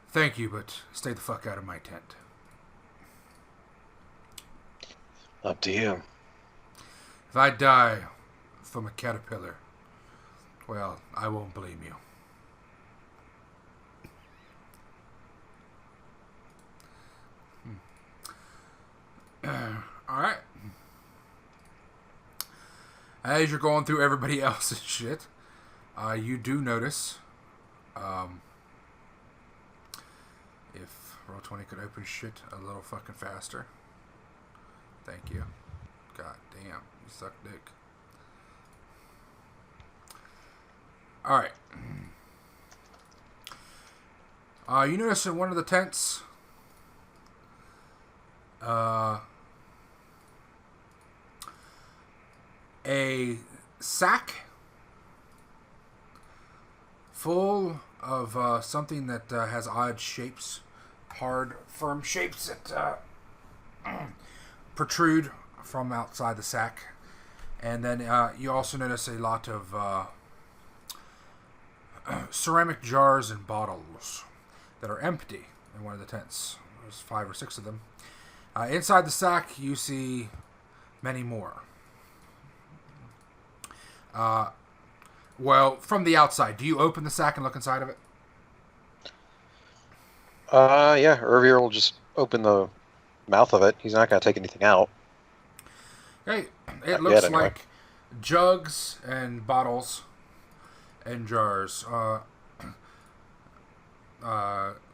thank you, but stay the fuck out of my tent. Up to you. If I die from a caterpillar, well, I won't blame you. Alright. As you're going through everybody else's shit, you do notice, if Roll20 could open shit a little fucking faster. Thank you. God damn, you suck dick. Alright. You notice in one of the tents, a sack full of something that has odd shapes, hard, firm shapes that protrude from outside the sack. And then you also notice a lot of ceramic jars and bottles that are empty in one of the tents. There's 5 or 6 of them. Inside the sack, you see many more. Well, from the outside, do you open the sack and look inside of it? Yeah, Urvir will just open the mouth of it. He's not going to take anything out. Hey, it Not looks yet, anyway. like jugs and bottles and jars.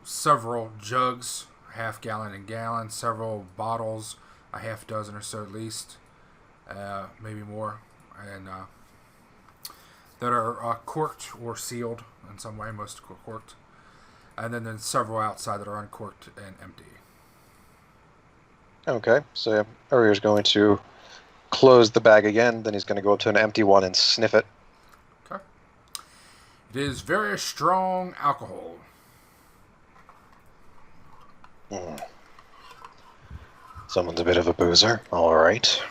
Several jugs, half-gallon and gallon. Several bottles, a half dozen or so at least. Maybe more. And that are corked or sealed in some way. Most are corked. And then there's several outside that are uncorked and empty. Okay, so Urvir's going to close the bag again, then he's going to go up to an empty one and sniff it. Okay. It is very strong alcohol. Someone's a bit of a boozer. All right.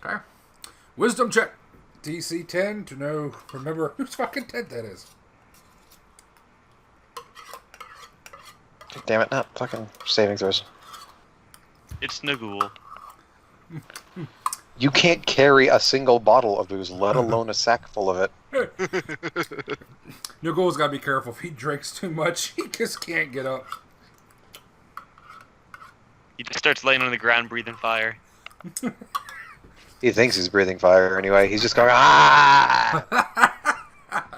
Okay. Wisdom check. DC 10 to know, remember whose fucking tent that is. Damn it, not fucking saving throws. It's Nagul. You can't carry a single bottle of booze, let alone a sack full of it. Nagul's gotta be careful. If he drinks too much, he just can't get up. He just starts laying on the ground, breathing fire. He thinks he's breathing fire anyway. He's just going, ah!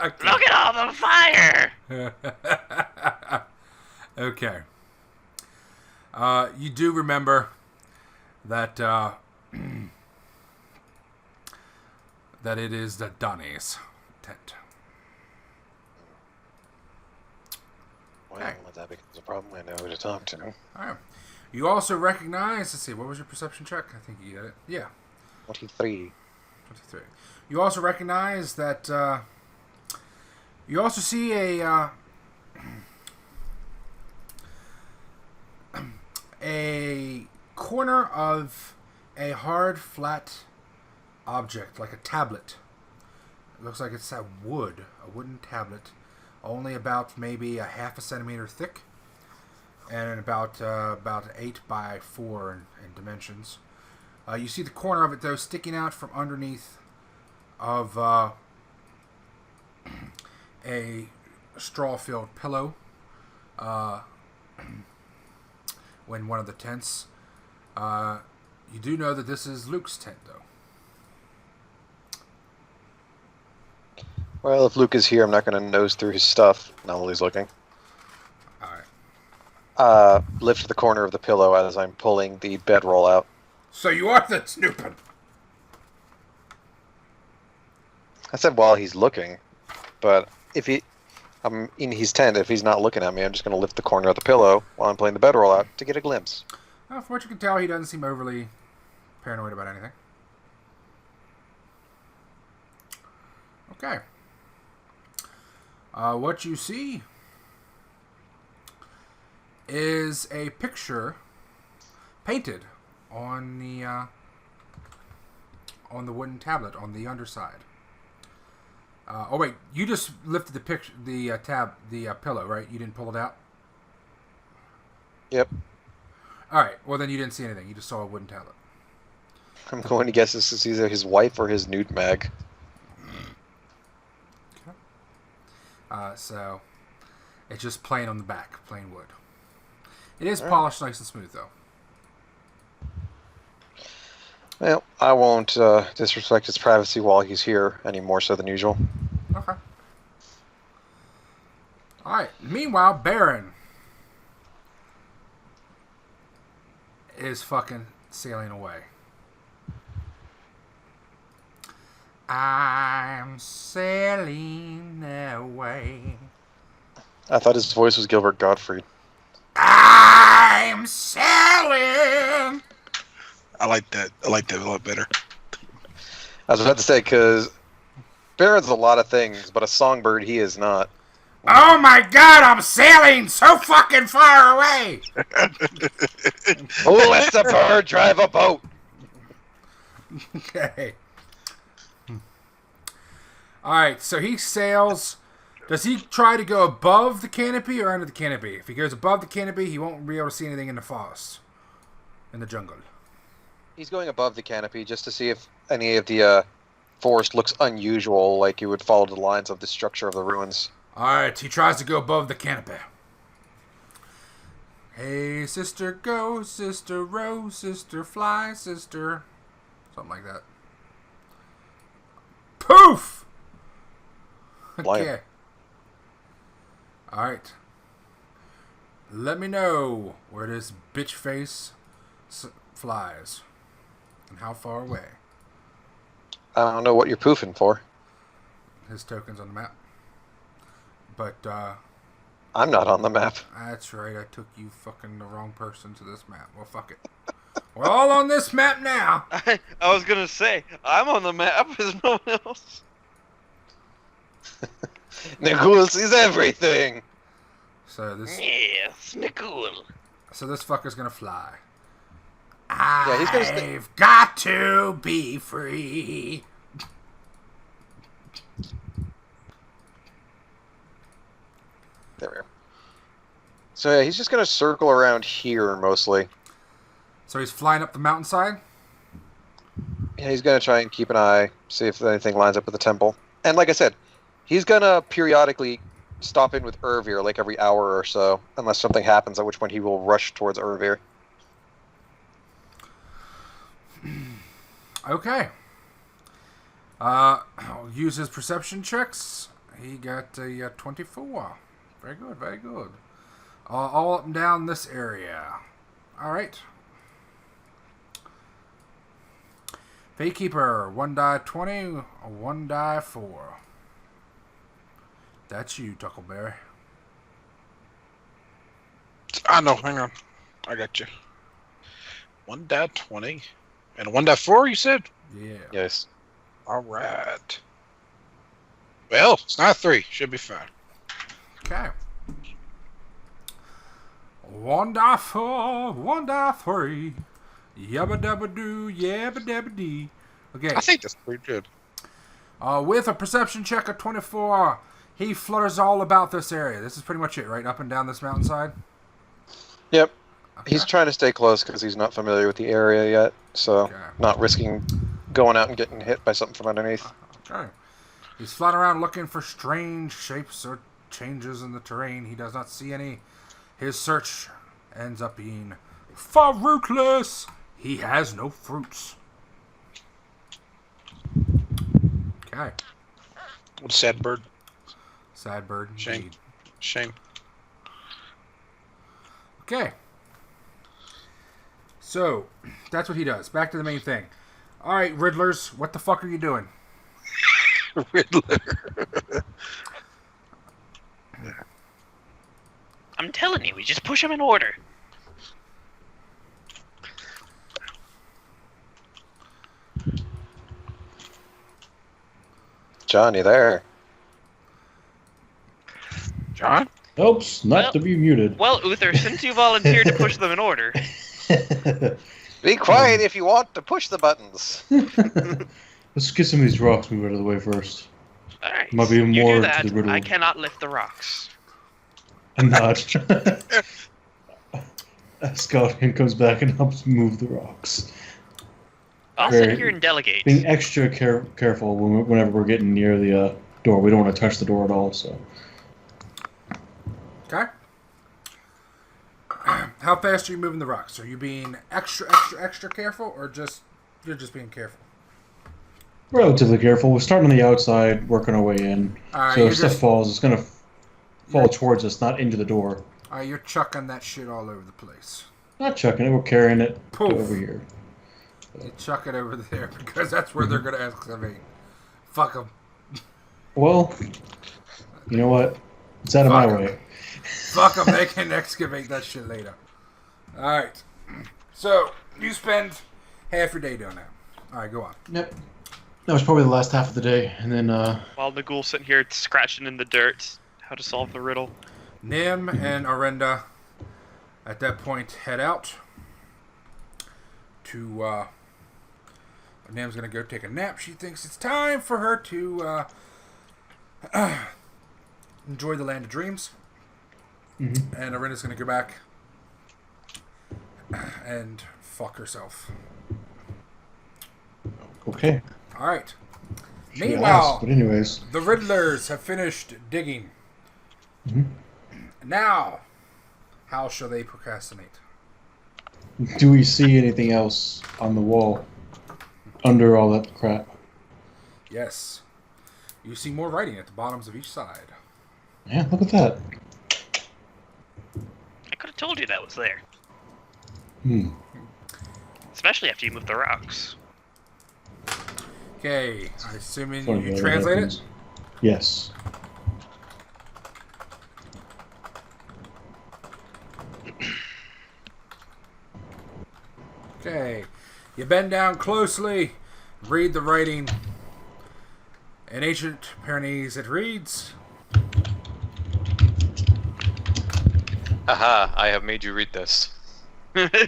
Okay. Look at all the fire! Okay. You do remember that that it is the Donnie's tent. Well, let that becomes a problem. I know who to talk to. All right. You also recognize. Let's see. What was your perception check? I think you got it. Yeah. 23. 23. You also recognize that. You also see a corner of a hard, flat object, like a tablet. It looks like it's a wooden tablet, only about maybe a half a centimeter thick, and about 8 by 4 in dimensions. You see the corner of it though sticking out from underneath of a straw-filled pillow. When one of the tents. You do know that this is Luke's tent, though. Well, if Luke is here, I'm not going to nose through his stuff now while he's looking. Alright. Lift the corner of the pillow as I'm pulling the bedroll out. So you are the snooping. I said while he's looking, but if I'm in his tent, if he's not looking at me, I'm just going to lift the corner of the pillow while I'm pulling the bedroll out to get a glimpse. Well, from what you can tell, he doesn't seem overly paranoid about anything. Okay. What you see is a picture painted on the wooden tablet on the underside. Oh wait, you just lifted the picture, the pillow, right? You didn't pull it out. Yep. All right. Well, then you didn't see anything. You just saw a wooden tablet. I'm going to guess this is either his wife or his nude mag. Okay. So it's just plain on the back, plain wood. It is polished nice and smooth, though. Well, I won't disrespect his privacy while he's here any more so than usual. Okay. All right. Meanwhile, Baron is fucking sailing away. I'm sailing away. I thought his voice was Gilbert Gottfried. I'm sailing. I like that a lot better. I was about to say, because Baron's a lot of things, but a songbird he is not. Oh my god, I'm sailing so fucking far away! Who lets a bird drive a boat? Okay. Alright, so he sails. Does he try to go above the canopy or under the canopy? If he goes above the canopy, he won't be able to see anything in the forest. In the jungle. He's going above the canopy just to see if any of the forest looks unusual, like you would follow the lines of the structure of the ruins. Alright, he tries to go above the canopy. Hey, sister, go, sister, row, sister, fly, sister. Something like that. Poof! Okay. Alright. Let me know where this bitch face flies. And how far away. I don't know what you're poofing for. His token's on the map. But, I'm not on the map. that's right, I took you fucking the wrong person to this map. Well, fuck it. We're all on this map now. I was gonna say, I'm on the map. Is no one else? Nagul sees everything. So this Yes, Nicole. fucker's gonna fly. Yeah, he's gonna stay. I've got to be free. There we go. So yeah, he's just gonna circle around here mostly. So he's flying up the mountainside. Yeah, he's gonna try and keep an eye, see if anything lines up with the temple. And like I said, he's gonna periodically stop in with Urvir like every hour or so, unless something happens, at which point he will rush towards Urvir. Okay. I'll use his perception checks. He got a 24. Very good, very good. All up and down this area. All right. Faykeeper, 1 die 20, 1 die 4. That's you, Tuckleberry. I know. Hang on. I got you. 1 die 20 and 1 die 4. You said. Yeah. Yes. All right. Well, it's not 3. Should be fine. Okay. 1 die 4, 1 die 3. Yabba dabba doo, yabba dabba dee. Okay. I think that's pretty good. With a perception check of 24, he flutters all about this area. This is pretty much it, right? Up and down this mountainside? Yep. Okay. He's trying to stay close because he's not familiar with the area yet, so Okay. not risking going out and getting hit by something from underneath. Okay. He's flying around looking for strange shapes or changes in the terrain. He does not see any. His search ends up being fruitless. He has no fruits. Okay. What a sad bird. Sad bird Shame. indeed. Shame. Okay. So, that's what he does. Back to the main thing. Alright, Riddlers, what the fuck are you doing? Riddler. I'm telling you, we just push them in order. John, you there? John? Oops, not Well- to be muted. Well, Uther, since you volunteered to push them in order, Be quiet if you want to push the buttons. Let's get some of these rocks moved out of the way first. all right. Might be you more do to that. the riddle. I cannot lift the rocks. I'm not. Scotland comes back and helps move the rocks. I'll Very- sit here and delegate. Being extra careful whenever we're getting near the door. We don't want to touch the door at all, so. Okay. How fast are you moving the rocks? Are you being extra careful, or you're just being careful? Relatively careful. We're starting on the outside, working our way in. Alright, So you're if stuff just- falls, it's going to fall towards us, not into the door. Alright, you're chucking that shit all over the place. Not chucking it, we're carrying it Poof. over here. You chuck it over there because that's where they're gonna excavate. Fuck them. Well, you know what? It's out of my Fuck 'em. way. Fuck them. They can excavate that shit later. Alright. So, you spend half your day doing that. Alright, go on. Yep. That was probably the last half of the day, and then While Nagul's sitting here scratching in the dirt, how to solve the riddle. Nim and Arenda, at that point, head out to, Nim's gonna go take a nap. She thinks it's time for her to, enjoy the land of dreams. Mhm. And Arena's gonna go back and fuck herself. okay. Alright. She Meanwhile, asked, but anyways, the Riddlers have finished digging. Mhm. Now, how shall they procrastinate? do we see anything else on the wall under all that crap? Yes. You see more writing at the bottoms of each side. Yeah, look at that. I could have told you that was there. Hmm. Especially after you move the rocks. Okay, I assuming Funny you how that translate it? happens. Yes. Okay. You bend down closely, read the writing. In ancient Pyrenees, it reads, Aha, I have made you read this.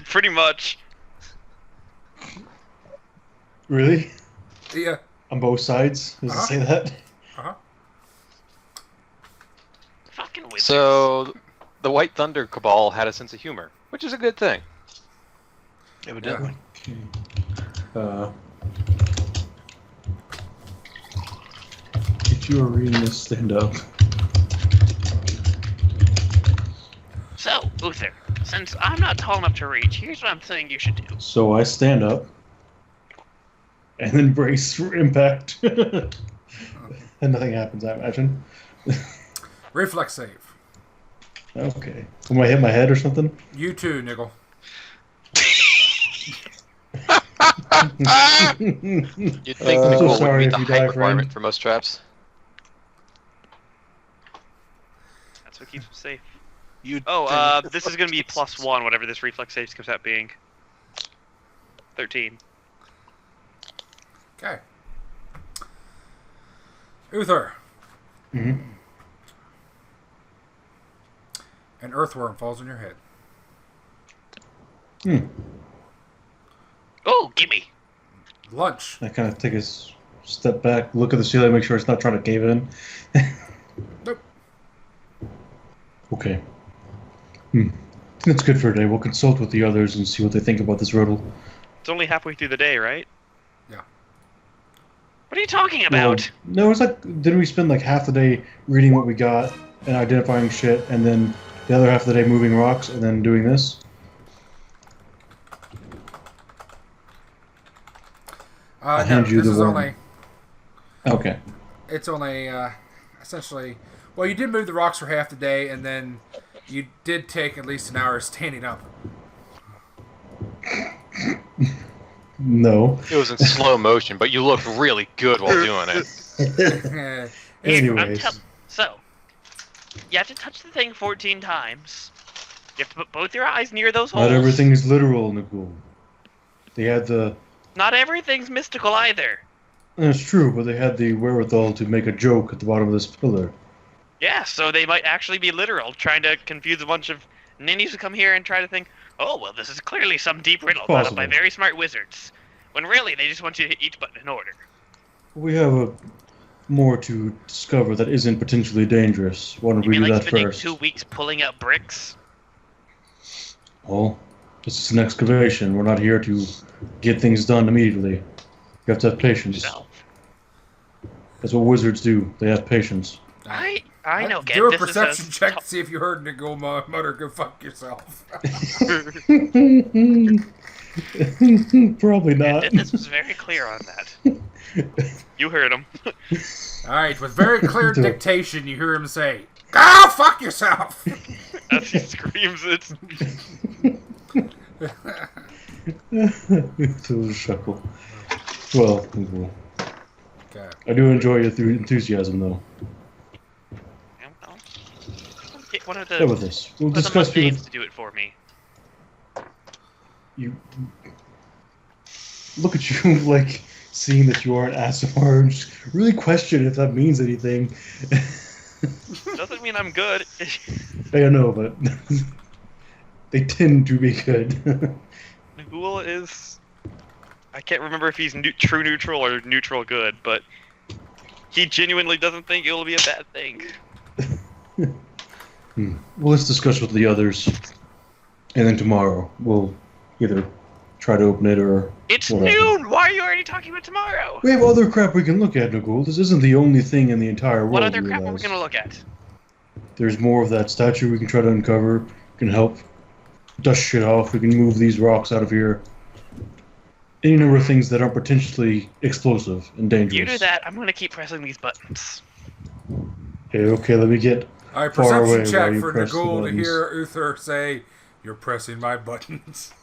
Pretty much. Really? Yeah. On both sides? Does it say that? Uh-huh. Fucking wizards. So, the White Thunder Cabal had a sense of humor, which is a good thing. Evidently. Okay. If you are reading this, stand up. So, Uther, since I'm not tall enough to reach, here's what I'm saying you should do. So I stand up and then brace for impact. And nothing happens, I imagine. Reflex save. Okay. Am I hit my head or something? You too, Niggle. You'd think I'm so Nicole would sorry meet if the you height die, requirement friend. for most traps. That's what keeps them safe. You Oh, this is gonna be +1, whatever this reflex save comes out being. 13. Okay. Uther. Hmm. An earthworm falls on your head. Hmm. Oh, gimme! Lunch. I kind of take a step back, look at the ceiling, make sure it's not trying to cave in. Nope. Okay. That's good for today. We'll consult with the others and see what they think about this riddle. It's only halfway through the day, right? Yeah. What are you talking about? No, it's like, didn't we spend like half the day reading what we got and identifying shit, and then the other half of the day moving rocks and then doing this? No, hand you this the is worm. only... Okay. It's only, essentially... Well, you did move the rocks for half the day, and then you did take at least an hour standing up. No. It was in slow motion, but you looked really good while doing it. Anyways. So, you have to touch the thing 14 times. You have to put both your eyes near those holes. Not everything is literal, Nicole. They had the... Not everything's mystical either. That's true, but they had the wherewithal to make a joke at the bottom of this pillar. Yeah, so they might actually be literal, trying to confuse a bunch of ninnies who come here and try to think, oh, well, this is clearly some deep riddle thought up by Possible. very smart wizards. When really, they just want you to hit each button in order. We have more to discover that isn't potentially dangerous. Why don't You we mean do like that spending first? 2 weeks pulling out bricks? Well, this is an excavation. We're not here to get things done immediately. You have to have patience. Yourself. That's what wizards do. They have patience. I know, Ged, Do a this perception is check to see if you heard Niggle mutter, go fuck yourself. Probably not. This was very clear on that. You heard him. Alright, with very clear dictation, you hear him say, go fuck yourself! As he screams it. It's a little chuckle. Well, Okay. I do enjoy your enthusiasm, though. Get one of the, Go with this. We'll one of the discuss people. mundanes to do it for me. You look at you, like seeing that you are an ASMR, and just really question if that means anything. Doesn't mean I'm good. I know, but they tend to be good. Nagul is... I can't remember if he's true neutral or neutral good, but he genuinely doesn't think it will be a bad thing. Well, let's discuss with the others, and then tomorrow we'll either try to open it or It's whatever. noon! Why are you already talking about tomorrow? We have other crap we can look at, Nicole. This isn't the only thing in the entire world. What other you crap are we realize. gonna look at? There's more of that statue we can try to uncover. Can help dust shit off. We can move these rocks out of here. Any number of things that are potentially explosive and dangerous. You do that, I'm gonna keep pressing these buttons. Okay, let me get Alright, far away perception check while you for press the Nagul to buttons. hear Uther say, you're pressing my buttons.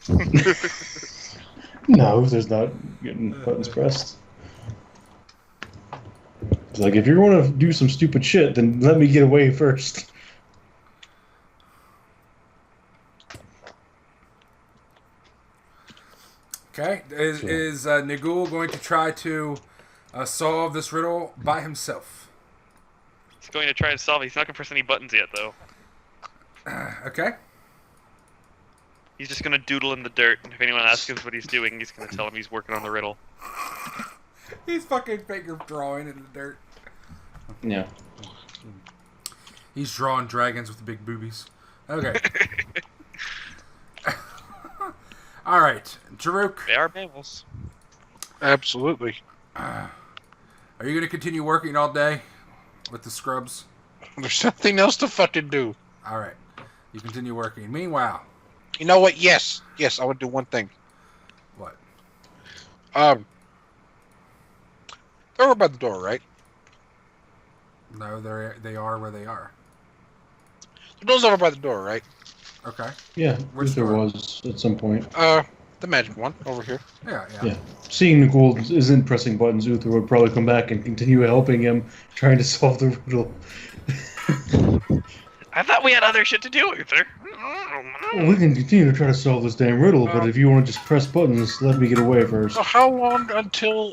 No, there's not getting buttons pressed. It's like, if you're going to do some stupid shit, then let me get away first. Okay, is Nagul going to try to solve this riddle by himself? He's going to try to solve it. He's not gonna press any buttons yet, though. Okay. He's just gonna doodle in the dirt, and if anyone asks him what he's doing, he's gonna tell him he's working on the riddle. He's fucking finger drawing in the dirt. Yeah. He's drawing dragons with big boobies. Okay. All right, Jerruk. They are mammals. Absolutely. Are you going to continue working all day with the scrubs? There's nothing else to fucking do. All right. You continue working. Meanwhile. You know what? Yes. Yes, I would do one thing. What? They're over by the door, right? No, they are where they are. The door's over by the door, right? Okay. Yeah, Which there door? was at some point. The magic one over here. Yeah. Seeing Nicole isn't pressing buttons, Uther would probably come back and continue helping him, trying to solve the riddle. I thought we had other shit to do, Uther. Well, we can continue to try to solve this damn riddle, but if you want to just press buttons, let me get away first. So how long until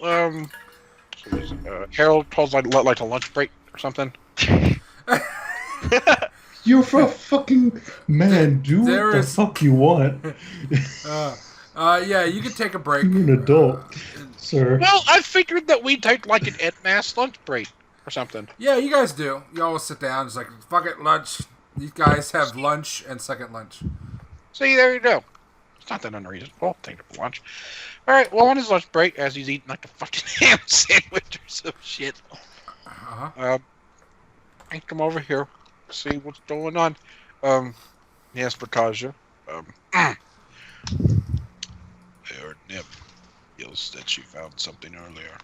Harold calls like a lunch break or something? You're a fucking man. Do what the fuck you want. Yeah, you can take a break. You're an adult, sir. Well, I figured that we'd take like an en masse lunch break or something. Yeah, you guys do. You always sit down. It's like, fuck it, lunch. These guys have lunch and second lunch. See, there you go. It's not that unreasonable. Take it for lunch. All right. Well, on his lunch break, as he's eating like a fucking ham sandwich or some shit, I come over here, see what's going on. Yes, Bakaja. There, Nib feels that she found something earlier.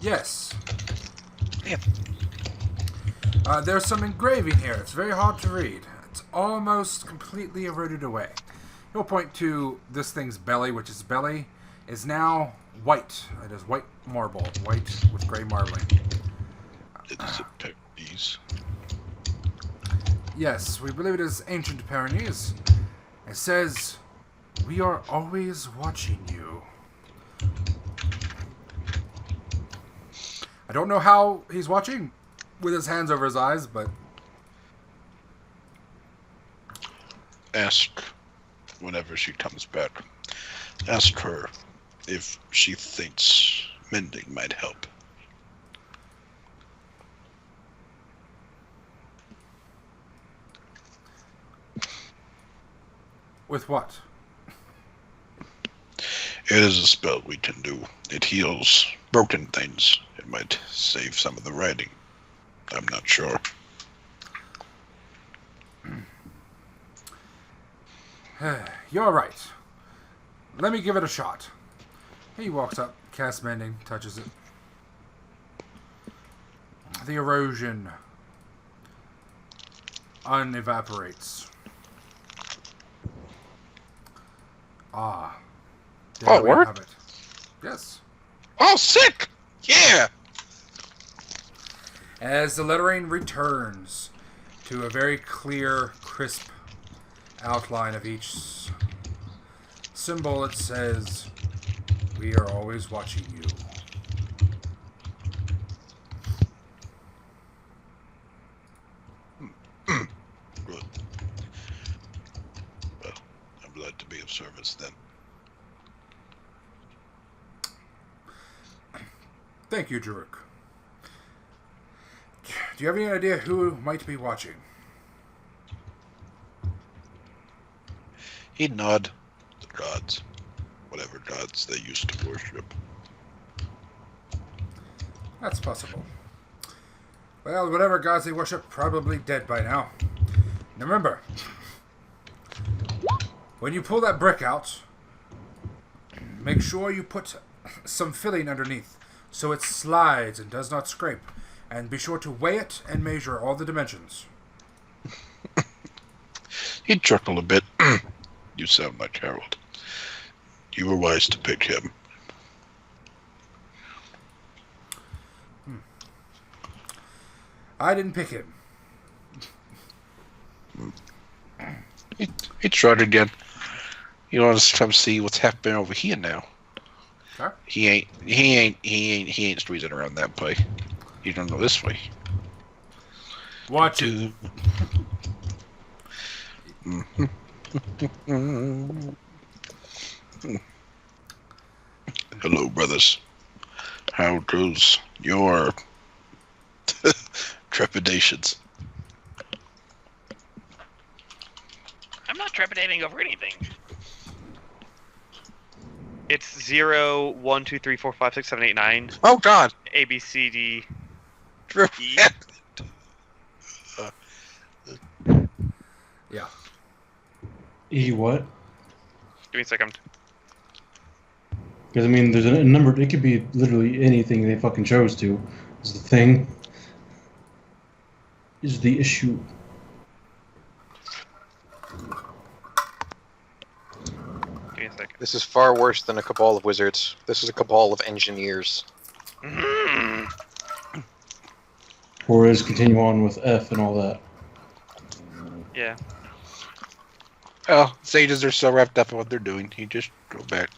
Yes. Yep. There's some engraving here. It's very hard to read. It's almost completely eroded away. He'll point to this thing's belly, which its belly is now white. It is white marble, white with gray marbling. It's a Pyrenees. Yes, we believe it is ancient Pyrenees. It says, "We are always watching you." I don't know how he's watching with his hands over his eyes, but... Ask whenever she comes back. Ask her if she thinks mending might help. With what? It is a spell we can do. It heals broken things. It might save some of the writing. I'm not sure. You're right. Let me give it a shot. He walks up, casts mending, touches it. The erosion unevaporates. Ah. There Oh, we word? have it. Yes. Oh, sick! Yeah! As the lettering returns to a very clear, crisp outline of each symbol, it says, "We are always watching you." Good. Well, I'm glad to be of service then. Thank you, Jerruk. Do you have any idea who might be watching? He'd nod. The gods. Whatever gods they used to worship. That's possible. Well, whatever gods they worship, probably dead by now. Now remember, when you pull that brick out, make sure you put some filling underneath so it slides and does not scrape. And be sure to weigh it and measure all the dimensions. He'd chuckle a bit. You sound like Harold. You were wise to pick him. I didn't pick him. He tried again. You want us to come see what's happening over here now? Huh? He ain't squeezing around that way. You don't go this way. Watch it. Hello, brothers. How goes your trepidations? I'm not trepidating over anything. It's 0, 1, 2, 3, 4, 5, 6, 7, 8, 9. Oh God! A, B, C, D. E. Yeah. E what? Give me a second. Because I mean, there's a number. It could be literally anything they fucking chose to. Is the thing. Is the issue. Give me a second. This is far worse than a cabal of wizards. This is a cabal of engineers. Or is continue on with F and all that. Yeah. Oh, sages are so wrapped up in what they're doing. You just go back.